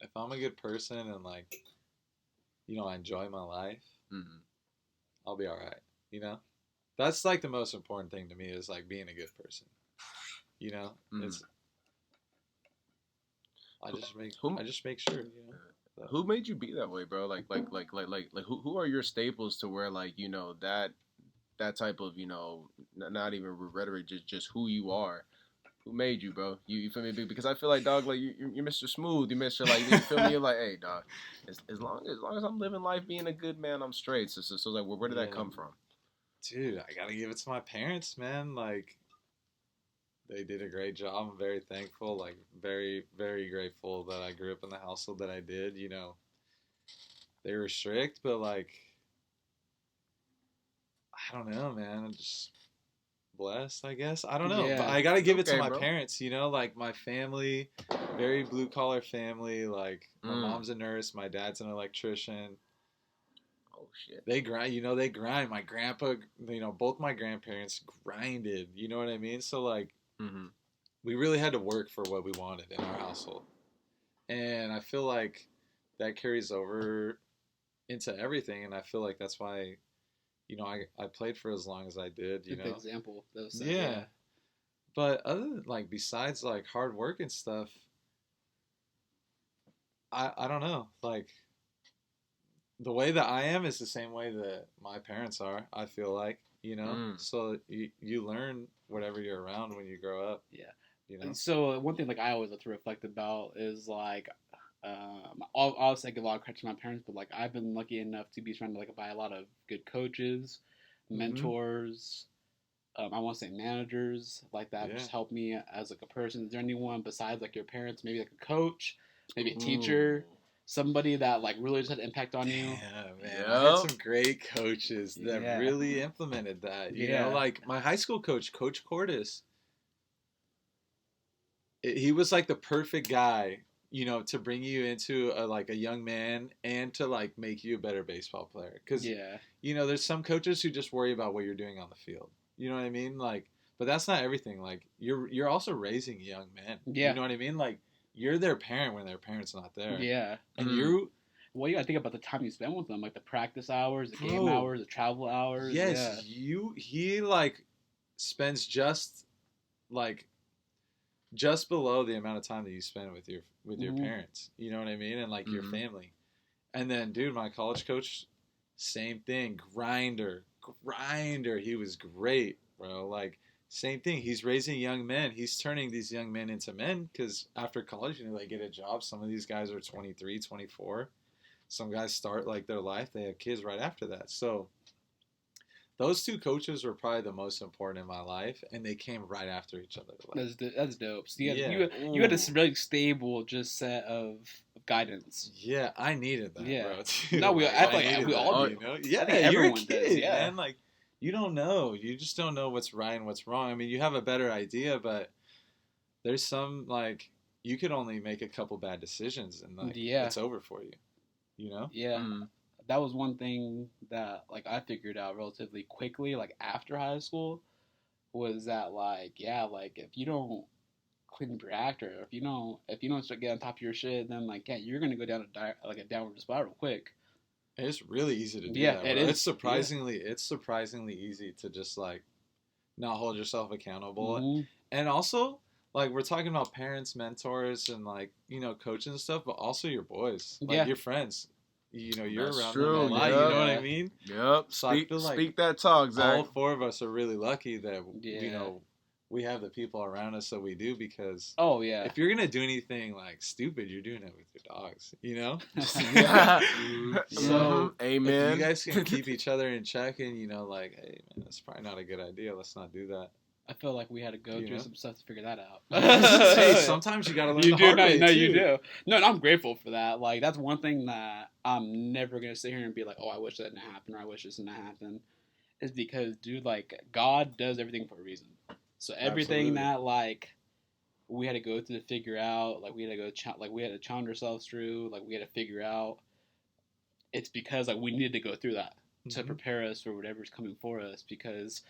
if I'm a good person and, like, I enjoy my life,
Mm-hmm.
I'll be all right, That's, like, the most important thing to me is, like, being a good person. You know,
Mm.
it's I just make sure, you know.
Who made you be that way, bro? Like who are your staples to where, like, you know, that type of, you know, not even rhetoric, just who you are. Who made you, bro? You feel me? Because I feel like, dog, like you're Mr. Smooth. You Mr. Like, you feel me? You're like, hey, dog, as long as I'm living life being a good man, I'm straight. So like, where did that come from?
Dude, I gotta give it to my parents, man. Like, they did a great job. I'm very thankful. Like, very, very grateful that I grew up in the household that I did. You know, they were strict, but like, I don't know, man. I'm just blessed, I guess. I don't know.
Yeah.
But I gotta give it to
Okay,
my
bro.
parents, you know, like my family, very blue collar family. Like my
Mm.
mom's a nurse, my dad's an electrician.
Oh shit.
They grind, you know, they grind. My grandpa, you know, both my grandparents grinded, you know what I mean? So like
Mm-hmm.
we really had to work for what we wanted in our household. And I feel like that carries over into everything, and I feel like that's why, you know, I played for as long as I did, you
The
know.
example. That was
Yeah. But other than, like, besides like hard work and stuff, I don't know. Like, the way that I am is the same way that my parents are, I feel like, you know.
Mm.
So you learn whatever you're around when you grow up.
Yeah.
You know.
So one thing like I always like to reflect about is like, obviously I give a lot of credit to my parents, but like I've been lucky enough to be surrounded like by a lot of good coaches, mentors. I want to say managers like that
Yeah.
just help me as like a person. Is there anyone besides like your parents, maybe like a coach, maybe a
Ooh.
teacher, somebody that like really just had an impact on you?
Yeah, man.
Yep.
I had some great coaches that
Yeah.
really implemented that. You
Yeah.
know, like my high school coach, Coach Cordis, he was like the perfect guy, you know, to bring you into like a young man and to like make you a better baseball player. Because,
Yeah.
you know, there's some coaches who just worry about what you're doing on the field. You know what I mean? Like, but that's not everything. Like, you're also raising young men.
Yeah.
You know what I mean? Like, you're their parent when their parent's not there.
Yeah.
And
Mm.
you,
Well, you gotta think about the time you spend with them, like the practice hours, the game
Bro.
hours, the travel hours.
yes, he like spends like just below the amount of time that you spend with your
Mhm.
parents. You know what I mean? And like your
Mhm.
family. And then, dude, my college coach, same thing, grinder. He was great, bro. Like, same thing. He's raising young men. He's turning these young men into men because after college, you know, they get a job. Some of these guys are 23, 24. Some guys start like their life. They have kids right after that. So those two coaches were probably the most important in my life, and they came right after each other. Like,
That's dope. So
Yeah.
you had a really stable just set of guidance.
yeah, I needed that,
Yeah.
bro. Too.
No,
Like,
I feel like
needed
we
that,
all do.
you know?
I
Yeah,
think
you're a
everyone
kid,
does, yeah.
man. Like, you don't know. You just don't know what's right and what's wrong. I mean, you have a better idea, but there's some like you could only make a couple bad decisions, and like
Yeah.
it's over for you. You know?
Yeah.
Mm.
That was one thing that like I figured out relatively quickly, like after high school, was that like if you don't clean up your act, or if you don't start getting on top of your shit, then like you're gonna go down a downward spiral quick.
It's really easy to do
Yeah,
that.
it
Bro.
is.
It's surprisingly easy to just like not hold yourself accountable.
Mhm.
And also, like, we're talking about parents, mentors, and like, you know, coaches and stuff, but also your boys, like
Yeah.
your friends. You know, you're
That's
around
true,
them a lot.
yeah.
You know what I mean?
Yep.
So I
Speak,
feel like
speak that talk, Zach.
all four of us are really lucky that you
Yeah.
know we have the people around us that we do, because
Oh yeah.
if you're gonna do anything like stupid, you're doing it with your dogs. You know?
Yeah.
So
Amen.
if you guys can keep each other in check, and you know, like, hey man, that's probably not a good idea. Let's not do that.
I feel like we had to go
You
through
know?
some stuff to figure that out.
Hey, sometimes you gotta learn
You
the
do,
hard
no,
way
no,
too.
you do. No, and I'm grateful for that. Like that's one thing that I'm never gonna sit here and be like, oh, I wish that didn't happen, or I wish this didn't happen. Is because, dude, like God does everything for a reason. So everything
Absolutely.
that like we had to go through to figure out, like we had to we had to challenge ourselves through, like we had to figure out. It's because like we needed to go through that to
Mhm.
prepare us for whatever's coming for us. Because,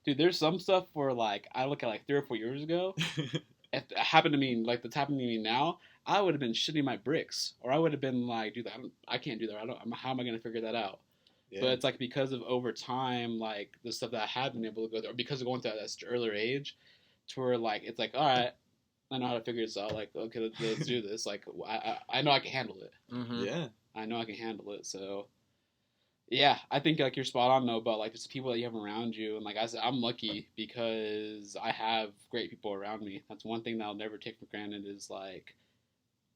dude, there's some stuff where like I look at like 3 or 4 years ago. If it happened to me like that's happening to me now, I would have been shitting my bricks, or I would have been like, dude, I can't do that. How am I gonna figure that out?
Yeah.
But it's like because of over time, like the stuff that I have been able to go through, or because of going through that at such an earlier age, to where like it's like, all right, I know how to figure this out. Like, okay, let's do this. Like, I know I can handle it.
Mm-hmm.
Yeah.
I know I can handle it. So, yeah, I think like you're spot on though about like just people that you have around you. And like I said, I'm lucky because I have great people around me. That's one thing that I'll never take for granted is like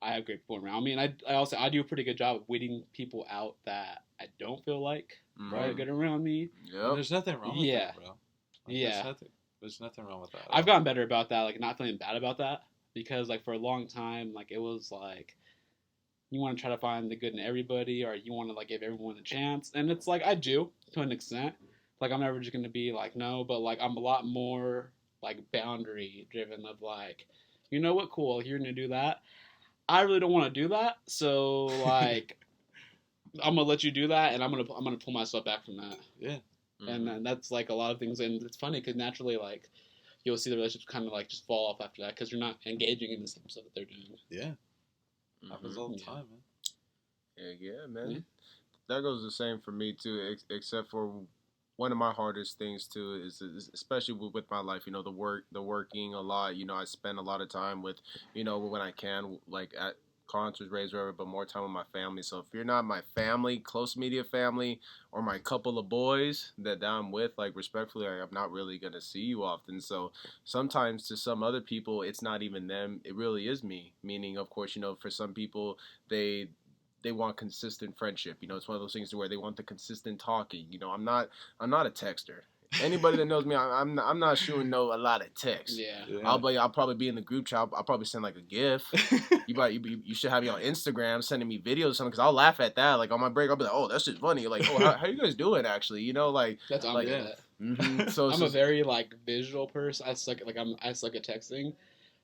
I have great people around me, and I also I do a pretty good job of weeding people out that I don't feel like are good around me.
Yep.
There's nothing wrong with that, bro. Like,
Yeah.
There's nothing wrong with that.
I've gotten better about that, like not feeling bad about that, because like for a long time, like it was like you want to try to find the good in everybody, or you want to like give everyone a chance, and it's like I do to an extent. Like I'm never just gonna be like no, but like I'm a lot more like boundary driven of like, you know what, cool, you're gonna do that. I really don't want to do that, so like I'm gonna let you do that, and I'm gonna pull myself back from that.
Yeah.
And then that's like a lot of things, and it's funny because naturally like you'll see the relationships kind of like just fall off after that because you're not engaging in the same stuff that they're doing.
Yeah. Happens all the time, man.
Yeah, man.
Yeah.
That goes the same for me too, except for one of my hardest things too is especially with my life, you know, the working a lot. You know, I spend a lot of time with, you know, when I can, like at concerts, raves, whatever, but more time with my family. So if you're not my family, close media family, or my couple of boys that I'm with, like respectfully, I'm not really gonna see you often. So sometimes to some other people, it's not even them. It really is me. Meaning, of course, you know, for some people, they want consistent friendship. You know, it's one of those things where they want the consistent talking. You know, I'm not a texter. Anybody that knows me, I'm not shooting a lot of texts.
Yeah.
I'll probably be in the group chat. I'll probably send like a GIF. You should have me on Instagram sending me videos or something because I'll laugh at that. Like on my break, I'll be like, oh, that's just funny. Like, oh, how you guys doing actually? You know, like
That's
like
that.
Mm-hmm. So
I'm a very like visual person. I suck at texting.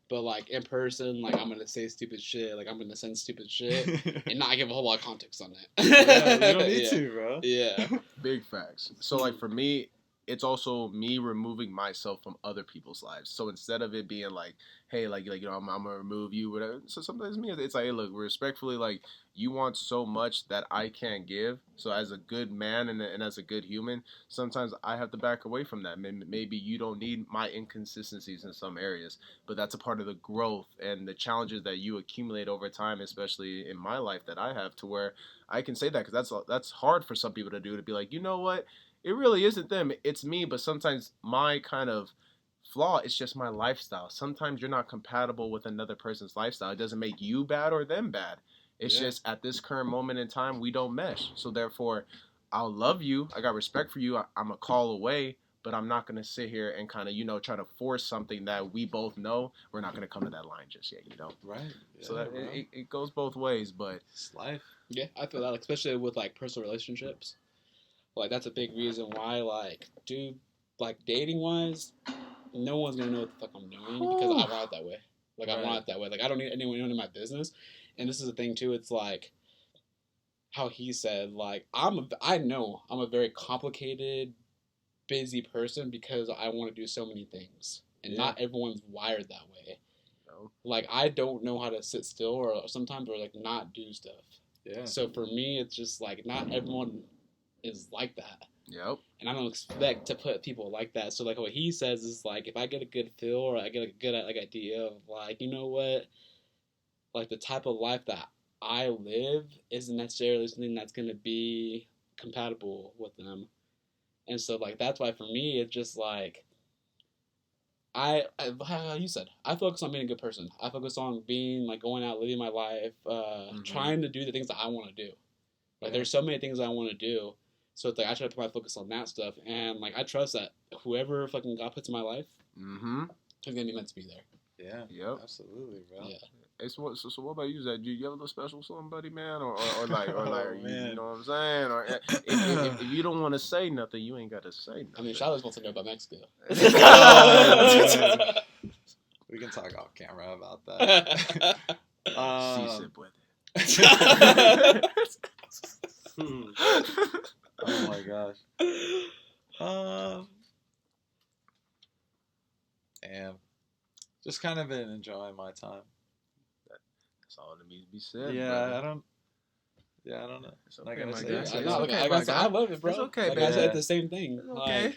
But like in person, like I'm gonna say stupid shit, like I'm gonna send stupid shit, and not give a whole lot of context on it.
Yeah, you don't need to, bro.
Yeah.
Big facts. So like for me, it's also me removing myself from other people's lives. So instead of it being like, hey, like you know, I'm gonna remove you, whatever. So sometimes me, it's like, hey, look, respectfully, like you want so much that I can't give. So as a good man and as a good human, sometimes I have to back away from that. Maybe you don't need my inconsistencies in some areas, but that's a part of the growth and the challenges that you accumulate over time, especially in my life that I have, to where I can say that because that's hard for some people to do, to be like, you know what, it really isn't them, it's me. But sometimes my kind of flaw is just my lifestyle. Sometimes you're not compatible with another person's lifestyle. It doesn't make you bad or them bad. It's just at this current moment in time, we don't mesh. So therefore, I'll love you. I got respect for you. I'm a call away, but I'm not going to sit here and kind of, you know, try to force something that we both know we're not going to come to that line just yet, you know?
Right. Yeah,
So that it goes both ways, but
it's life.
Yeah, I feel that, like, especially with like personal relationships. Like that's a big reason why, like, dude, like dating wise, no one's gonna know what the fuck I'm doing because I want it that way. Like I want it that way. Like I don't need anyone knowing my business. And this is the thing too. It's like how he said, like I know I'm a very complicated, busy person because I want to do so many things, and not everyone's wired that way.
no.
Like I don't know how to sit still or sometimes or like not do stuff.
Yeah.
So for me, it's just like not everyone is like that.
Yep.
And I don't expect to put people like that. So like what he says is like if I get a good feel or I get a good like idea of like, you know what, like the type of life that I live isn't necessarily something that's gonna be compatible with them. And so like that's why for me it's just like how you said, I focus on being a good person. I focus on being like going out, living my life, trying to do the things that I want to do. Like there's so many things I want to do. So it's like I try to put my focus on that stuff, and like I trust that whoever fucking God puts in my life is gonna be meant to be there.
Yeah.
Yep.
Absolutely, bro.
Yeah.
So what about you, Zach? Do you have a little special somebody, man, or like
man.
you know what I'm saying? Or if you don't want to say nothing, you ain't got to say nothing.
I mean, Charlotte wants to know about Mexico.
We can talk off camera about that.
She sip with it.
Oh my gosh. Damn. Just kind of been enjoying my time.
That's all that needs to be said.
Yeah,
brother.
I don't know.
It's
Not
okay,
gonna
my
say
guy.
it.
It's
I
okay,
know,
my
I
guy.
love it, bro.
It's okay,
like
man.
I said the same thing.
It's okay.
Like,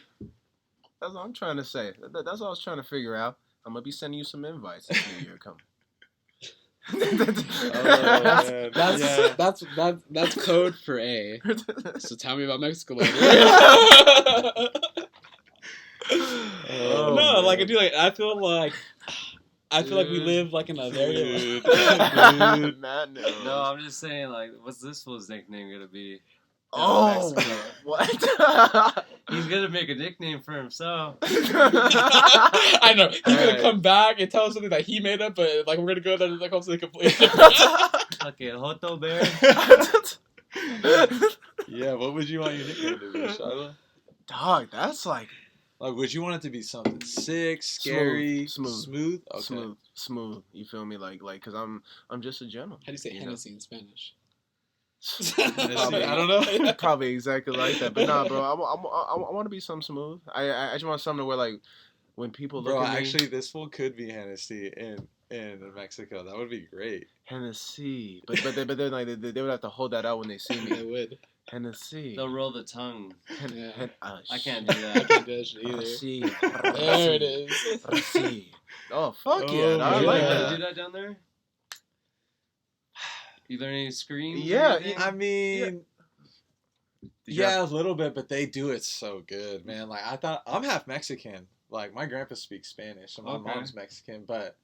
That's what I'm trying to say. That's what I was trying to figure out. I'm gonna be sending you some invites this New Year coming.
That's code for A. So tell me about Mexico later.
Oh,
no,
man.
like I do. Like I feel like we live like in a very.
Matt knows.
No, I'm just saying, like, what's this fool's nickname gonna be?
Oh,
Mexico.
what?
He's gonna make a nickname for himself.
I know he's gonna
Alright.
come back and tell us something that he made up, but like we're gonna go there and like something completely different.
Okay, Joto Bear.
Yeah, what would you want your nickname to be, Shiloh?
Dog, that's like
Like, would you want it to be something sick, scary,
Smooth.
Okay.
smooth. You feel me? Like, cause I'm just a gentleman.
How do you say
You know?
Hennessy in Spanish?
Probably,
I don't know.
Probably exactly like that. But nah, bro, I want to be something smooth. I just want something where like when people look
Bro,
at me,
actually, this one could be Hennessy in Mexico. That would be great.
Hennessy. But then like they would have to hold that out when they see
They
me.
would.
Hennessy.
They'll roll the tongue.
Yeah.
I can't
shit.
do
I
that.
can't do that shit either.
Hennessy.
There it is.
Hennessy. Oh fuck
Oh,
yeah! I
yeah.
like
You
that.
do that down there? You learn any screams? or
Yeah,
anything?
I mean,
Did you
yeah, a little bit, but they do it so good, man. Like, I thought, I'm half Mexican. Like, my grandpa speaks Spanish, and my
Okay.
mom's Mexican, but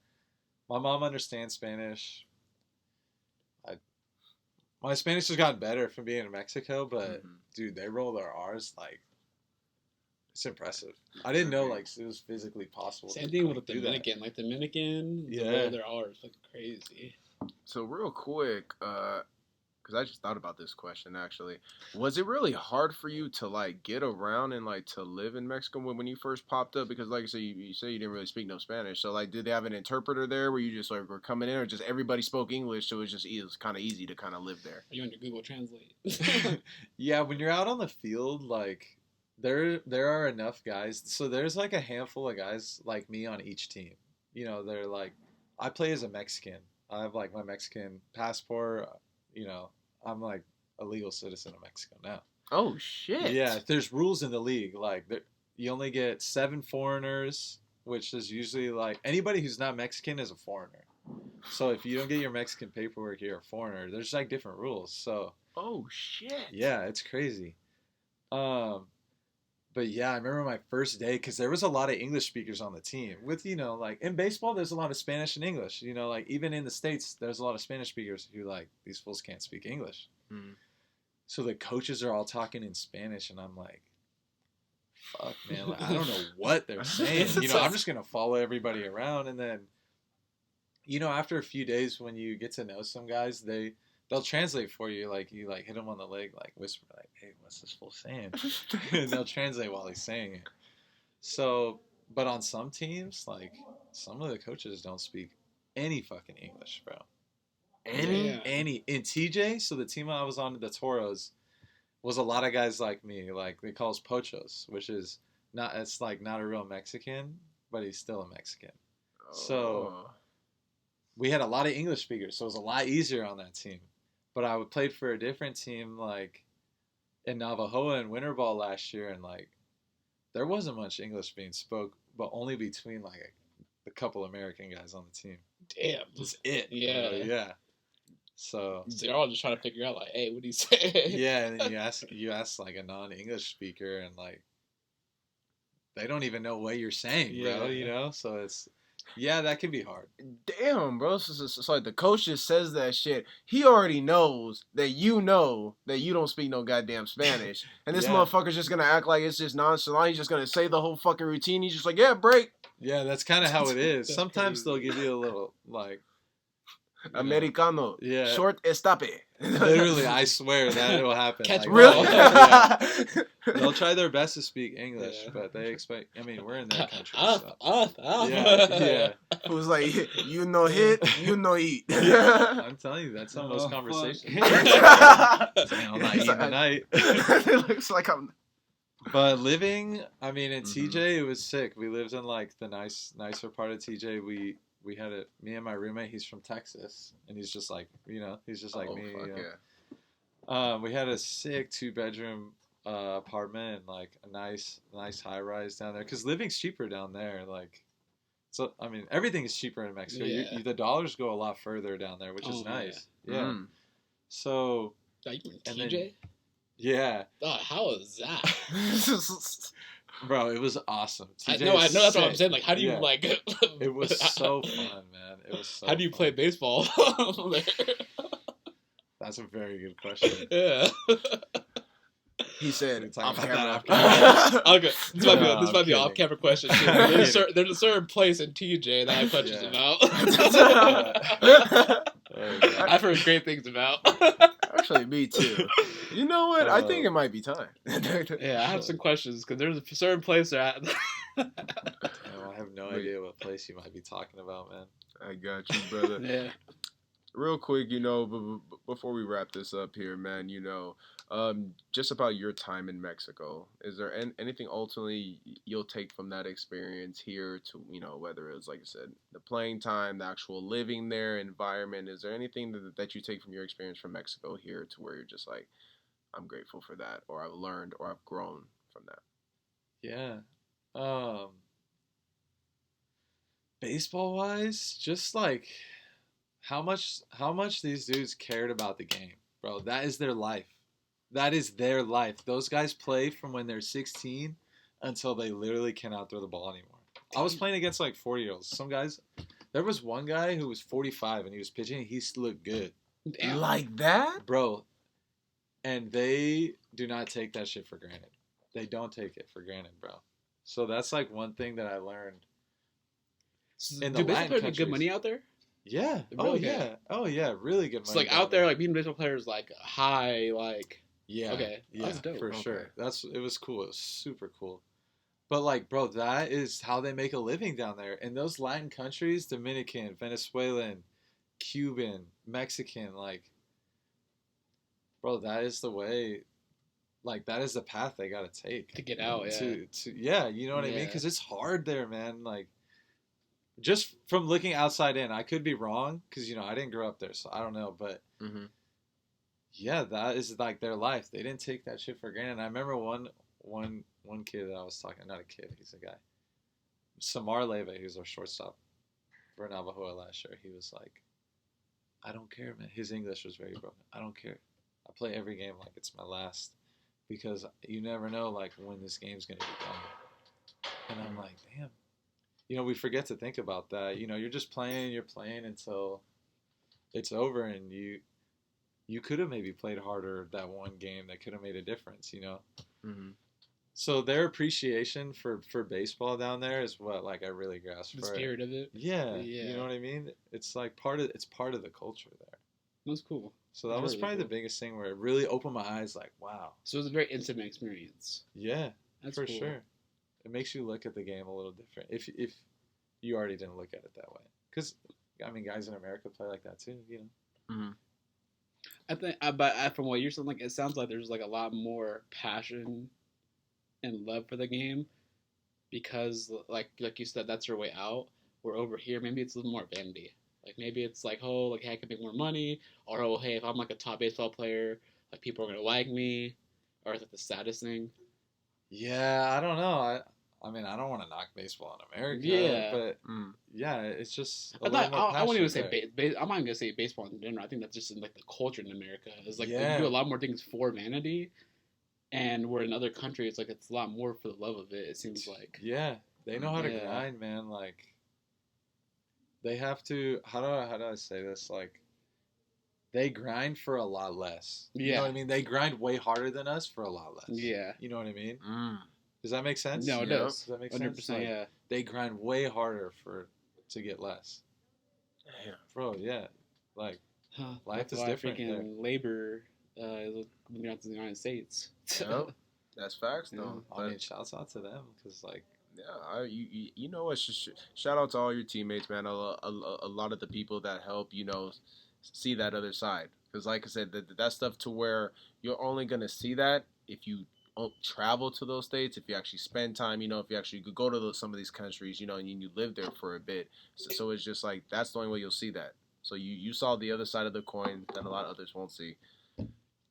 my mom understands Spanish. My Spanish has gotten better from being in Mexico, but dude, they roll their R's like it's impressive. I didn't know like it was physically possible.
Same
to,
thing
like,
with the
do that.
Dominican. Like Dominican,
Yeah.
their R is fucking crazy.
So real quick, because I just thought about this question actually. Was it really hard for you to like get around and like to live in Mexico when you first popped up? Because like I said, you say you didn't really speak no Spanish. So like, did they have an interpreter there where you just like were coming in, or just everybody spoke English? So it was kind of easy to kind of live there.
Are you on your Google Translate?
Yeah, when you're out on the field, like there are enough guys. So there's like a handful of guys like me on each team. You know, they're like, I play as a Mexican. I have like my Mexican passport. You know, I'm like a legal citizen of Mexico now.
Oh shit!
Yeah, there's rules in the league. Like you only get 7 foreigners, which is usually like anybody who's not Mexican is a foreigner. So if you don't get your Mexican paperwork, you're a foreigner. There's like different rules. So
Oh shit!
yeah, it's crazy. But yeah, I remember my first day because there was a lot of English speakers on the team. With like in baseball, there's a lot of Spanish and English. You know, like even in the States, there's a lot of Spanish speakers who like these fools can't speak English.
Mhm.
So the coaches are all talking in Spanish, and I'm like, "Fuck, man! Like, I don't know what they're saying." You know, I'm just gonna follow everybody around, and then, after a few days, when you get to know some guys, they'll translate for you. Like you like hit them on the leg, like whisper, like, "Hey, what's this fool saying?" And they'll translate while he's saying it. So, but on some teams, like some of the coaches don't speak any fucking English, bro.
Yeah.
Any in TJ, so the team I was on, the Toros, was a lot of guys like me. Like they call us pochos, which is it's like not a real Mexican, but he's still a Mexican. So we had a lot of English speakers, so it was a lot easier on that team. But I played for a different team, like in Navajoa and Winter Ball last year, and like there wasn't much English being spoke, but only between like a couple American guys on the team.
Damn.
That's it.
Yeah.
bro. Yeah. So
They're all just trying to figure out, like, hey, what do you say?
yeah, and then you ask like a non-English speaker, and like they don't even know what you're saying, bro.
Yeah.
So it's that can be hard.
Damn, bro. So like the coach just says that shit. He already knows that you know that you don't speak no goddamn Spanish. And this
Yeah.
motherfucker's just gonna act like it's just nonchalant. He's just gonna say the whole fucking routine. He's just like, yeah, break.
Yeah, that's kind of how it is.
That's
Sometimes
crazy.
they'll give you a little like
Americano.
Yeah.
Short estape.
Literally, I swear that will happen.
Catch
like,
Really?
yeah. They'll try their best to speak English,
Yeah.
but they expect. I mean, we're in their country.
Up.
So. Yeah.
Who's like, you know hit, you know eat.
I'm telling you, that's how most
Oh,
conversations.
fuck.
Man, I'm not eating tonight.
It looks like I'm.
But living, I mean, in
Mhm.
TJ, it was sick. We lived in like the nicer part of TJ. We had me and my roommate. He's from Texas, and he's just like he's just like
Oh,
me.
fuck
you know.
yeah.
We had a sick 2-bedroom apartment and like a nice high rise down there. Cause living's cheaper down there. Like So I mean, everything is cheaper in Mexico.
Yeah.
The dollars go a lot further down there, which is
Oh,
nice.
yeah.
Yeah.
Mm.
So
Oh, you were
And
TJ?
yeah,
Oh, how is that?
bro, it was awesome.
I
TJ
know
is
that's what I'm
sick.
saying. Like, how do you
Yeah.
like?
It was so fun, man. It was so.
How do you
fun.
play baseball there?
That's a very good question.
Yeah.
He said,
We talk
off
about
camera.
that
Okay, this might be
No,
this might
I'm
be an
kidding.
off-camera question. Too.
I'm
There's a certain place in TJ that I have questions
Yeah.
about.
Oh, God.
I've heard great things about.
Actually, me too. You know what? I think it might be time.
Yeah, I have some questions because there's a certain place that.
No, I have no idea what place you might be talking about, man.
I got you, brother.
Yeah.
Real quick, before we wrap this up here, man, just about your time in Mexico. Is there anything ultimately you'll take from that experience here to, whether it's, like I said, the playing time, the actual living there, environment? Is there anything that you take from your experience from Mexico here to where you're just like, I'm grateful for that, or I've learned, or I've grown from that?
Yeah. Baseball wise, just like how much these dudes cared about the game, bro. That is their life. That is their life. Those guys play from when they're 16 until they literally cannot throw the ball anymore. I was playing against like 40-year-olds. Some guys, there was one guy who was 45 and he was pitching and he looked good.
Damn.
Like that?
Bro, and they do not take that shit for granted. They don't take it for granted, bro. So that's like one thing that I learned. In the
Do baseball
Latin
players make good
countries.
money out there?
Yeah.
Really
Oh yeah. Oh yeah. Really good money.
It's like
down
out there, like being baseball players, like high, like.
Yeah.
Okay.
Yeah.
That's dope.
For
Okay.
sure. It was cool. It was super cool. But like, bro, that is how they make a living down there. In those Latin countries, Dominican, Venezuelan, Cuban, Mexican, like, bro, that is the way. Like, that is the path they gotta take
To get out, yeah.
Yeah, you know what I mean?
Yeah.
Because it's hard there, man. Like, just from looking outside in, I could be wrong because I didn't grow up there, so I don't know. But
Mm-hmm.
yeah, that is like their life. They didn't take that shit for granted. And I remember one kid that I was talking. Not a kid, he's a guy. Samar Leve, he was our shortstop for Navajo last year. He was like, I don't care, man. His English was very broken. I don't care. I play every game like it's my last. Because you never know, like, when this game's going to be done. And I'm like, damn. We forget to think about that. You're just playing, until it's over. And you could have maybe played harder that one game that could have made a difference,
Mm-hmm.
So their appreciation for baseball down there is what, like, I really grasp
The
for
spirit of it.
Yeah,
Yeah.
you know what I mean? It's like part of the culture there.
That's cool.
So that
That's
was
really
probably
cool.
the biggest thing where it really opened my eyes. Like, wow,
So it was a very intimate experience.
yeah,
That's
for
cool.
sure. It makes you look at the game a little different if you already didn't look at it that way. Because I mean, guys in America play like that too.
Mm-hmm.
I think, but from what you're saying, like, it sounds like there's like a lot more passion and love for the game because, like you said, that's your way out. Where over here, maybe it's a little more vanity. Like, maybe it's like, oh, like, hey, I can make more money, or oh, hey, if I'm like a top baseball player, like, people are gonna like me, or is it the saddest thing?
Yeah, I don't know. I mean, I don't want to knock baseball in America.
Yeah.
But
Mm.
yeah, it's just.
I wouldn't even say
there.
I'm not gonna say baseball in general. I think that's just in like the culture in America. It's like
Yeah.
they do a lot more things for vanity, and where in other countries, like, it's a lot more for the love of it. It seems like.
Yeah, they know how to
Yeah.
grind, man. Like, they have to. How do I say this? Like, they grind for a lot less. You know what I
Yeah.
mean? They grind way harder than us for a lot less.
Yeah.
You know what I mean?
Mm.
Does that make sense?
No, it
Yep.
does.
Does that make
100%.
sense? Like,
Yeah.
They grind way harder to get less.
Yeah.
Bro, yeah. Like,
Huh.
Life
That's
is
why
different
freaking
there.
labor moving out to the United States.
Yep. That's facts, though.
I mean, shouts out to them because, like,
Yeah, you know what? Shout out to all your teammates, man. A lot of the people that help, see that other side. Because, like I said, that stuff to where you're only gonna see that if you travel to those states, if you actually spend time, if you actually go to some of these countries, and you live there for a bit. So it's just like that's the only way you'll see that. So you saw the other side of the coin that a lot of others won't see.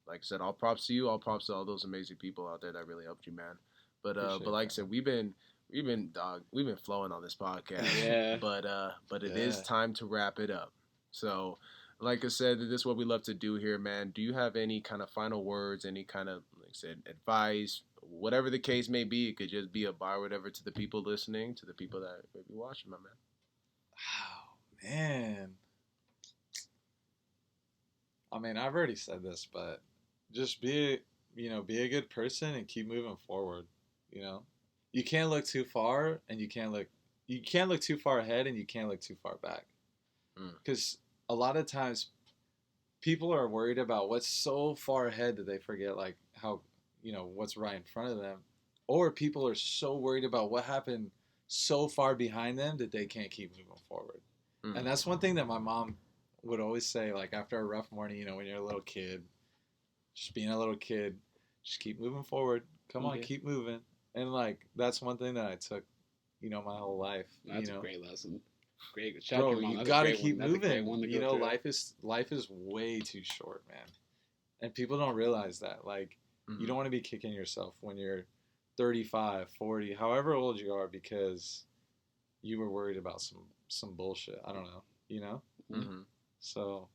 Like I said, all props to you. All props to all those amazing people out there that really helped you, man. But
Appreciate
like I
that.
said, we've been we've been flowing on this podcast.
Yeah.
But it is time to wrap it up. So, like I said, this is what we love to do here, man. Do you have any kind of final words, any kind of, like I said, advice, whatever the case may be? It could just be a bar, whatever, to the people listening, to the people that may be watching, my man.
Oh, man. I mean, I've already said this, but just be a good person and keep moving forward. You know, you can't look too far, and you can't look too far ahead, and you can't look too far back. Because a lot of times, people are worried about what's so far ahead that they forget like how what's right in front of them, or people are so worried about what happened so far behind them that they can't keep moving forward. And that's one thing that my mom would always say, like after a rough morning, when you're a little kid, just being a little kid, just keep moving forward. Come on, keep moving. And like that's one thing that I took, my whole life.
That's a great lesson. Great,
bro. You gotta keep moving. Life is way too short, man. And people don't realize that. Like, you don't want to be kicking yourself when you're 35, 40, however old you are, because you were worried about some bullshit. I don't know. So.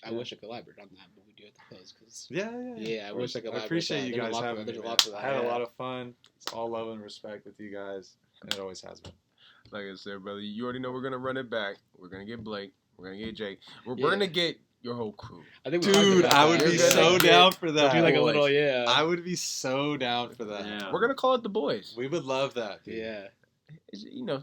I wish I could elaborate on that, but we do have to close. Cause
yeah.
I wish I could elaborate.
I appreciate you guys having me. I had a lot of fun. It's all love and respect with you guys, and it always has been.
Like I said, brother, you already know we're gonna run it back. We're gonna get Blake. We're gonna get Jake. We're gonna get your whole crew.
Dude, I would be so down for that.
Do like a little,
I would be so down for that.
Yeah.
We're gonna call it the boys.
We would love that. Dude.
Yeah.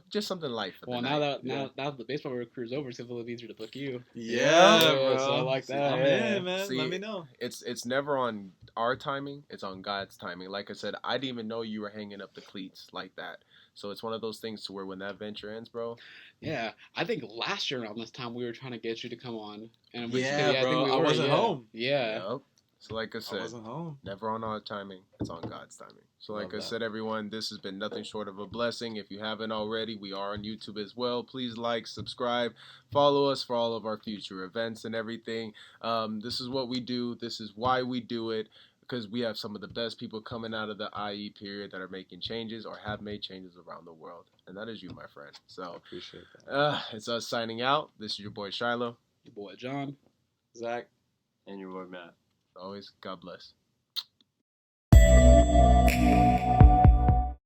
Just something light for
now that the baseball crew's over, it's gonna be a little easier to book you.
Yeah, bro.
So I like that.
I'm in, man.
See,
let me know.
It's never on our timing. It's on God's timing. Like I said, I didn't even know you were hanging up the cleats like that. So it's one of those things to where when that venture ends, bro.
Yeah, I think last year around this time we were trying to get you to come on, and
bro.
I
wasn't home.
Yeah.
Yep. So like I said,
I wasn't home.
Never on our timing. It's on God's timing. So like
Love
I said, everyone, this has been nothing short of a blessing. If you haven't already, we are on YouTube as well. Please like, subscribe, follow us for all of our future events and everything. This is what we do. This is why we do it. Because we have some of the best people coming out of the IE period that are making changes or have made changes around the world. And that is you, my friend. So
Appreciate that.
it's us signing out. This is your boy Shiloh.
Your boy John.
Zach.
And your boy Matt.
As always, God bless.